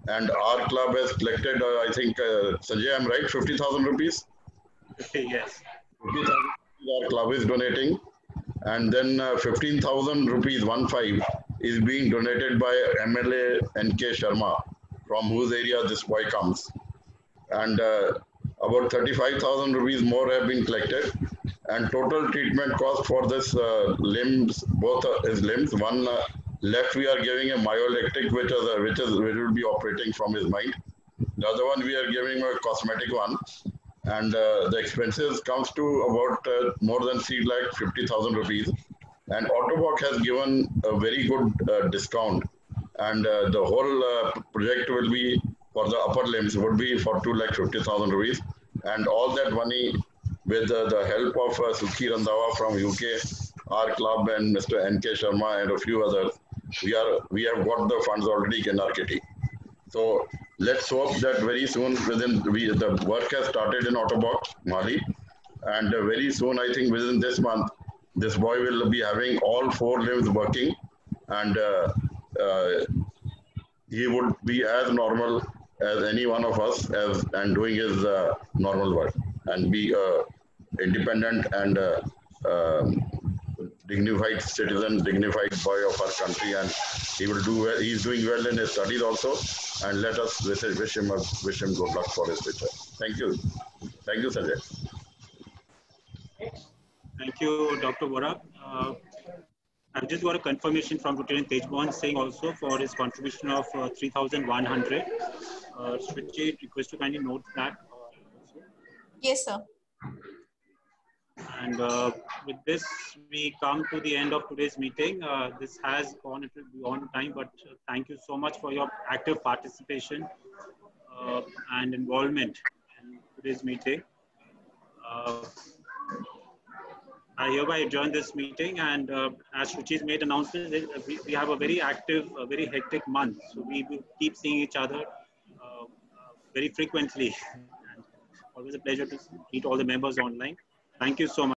and our club has collected, I think, Sanjay, I'm right, 50,000 rupees? Yes. 50,000 our club is donating, and then 15,000 rupees, 15, is being donated by MLA NK Sharma, from whose area this boy comes. And about 35,000 rupees more have been collected, and total treatment cost for this limbs, both his limbs, one left we are giving a myoelectric, which will be operating from his mind. The other one we are giving a cosmetic one, and the expenses comes to about more than 3,50,000 rupees. And Autobox has given a very good discount, and the whole project will be for the upper limbs would be for 2,50,000 rupees, and all that money with the help of Sukhi Randhawa from UK, our club, and Mr. NK Sharma and a few others, we have got the funds already in our kitty. So let's hope that very soon the work has started in Autobox, Mali, and very soon, I think within this month, this boy will be having all 4 limbs working, and he would be as normal as any one of us and doing his normal work, and be independent and dignified citizen, dignified boy of our country, and he will do well. He's doing well in his studies also, and let us wish him good luck for his future. Thank you, Sanjay. Thank you, Dr. Vora. I've just got a confirmation from Lieutenant Tejmohan Singh also for his contribution of 3,100. Shruti, request to kindly note that. Yes, sir. And with this, we come to the end of today's meeting. This has gone a little beyond time, but thank you so much for your active participation and involvement in today's meeting. I hereby adjourn this meeting, and as Shruchi's made announcements, we have a very active, very hectic month. So we will keep seeing each other very frequently. And always a pleasure to meet all the members online. Thank you so much.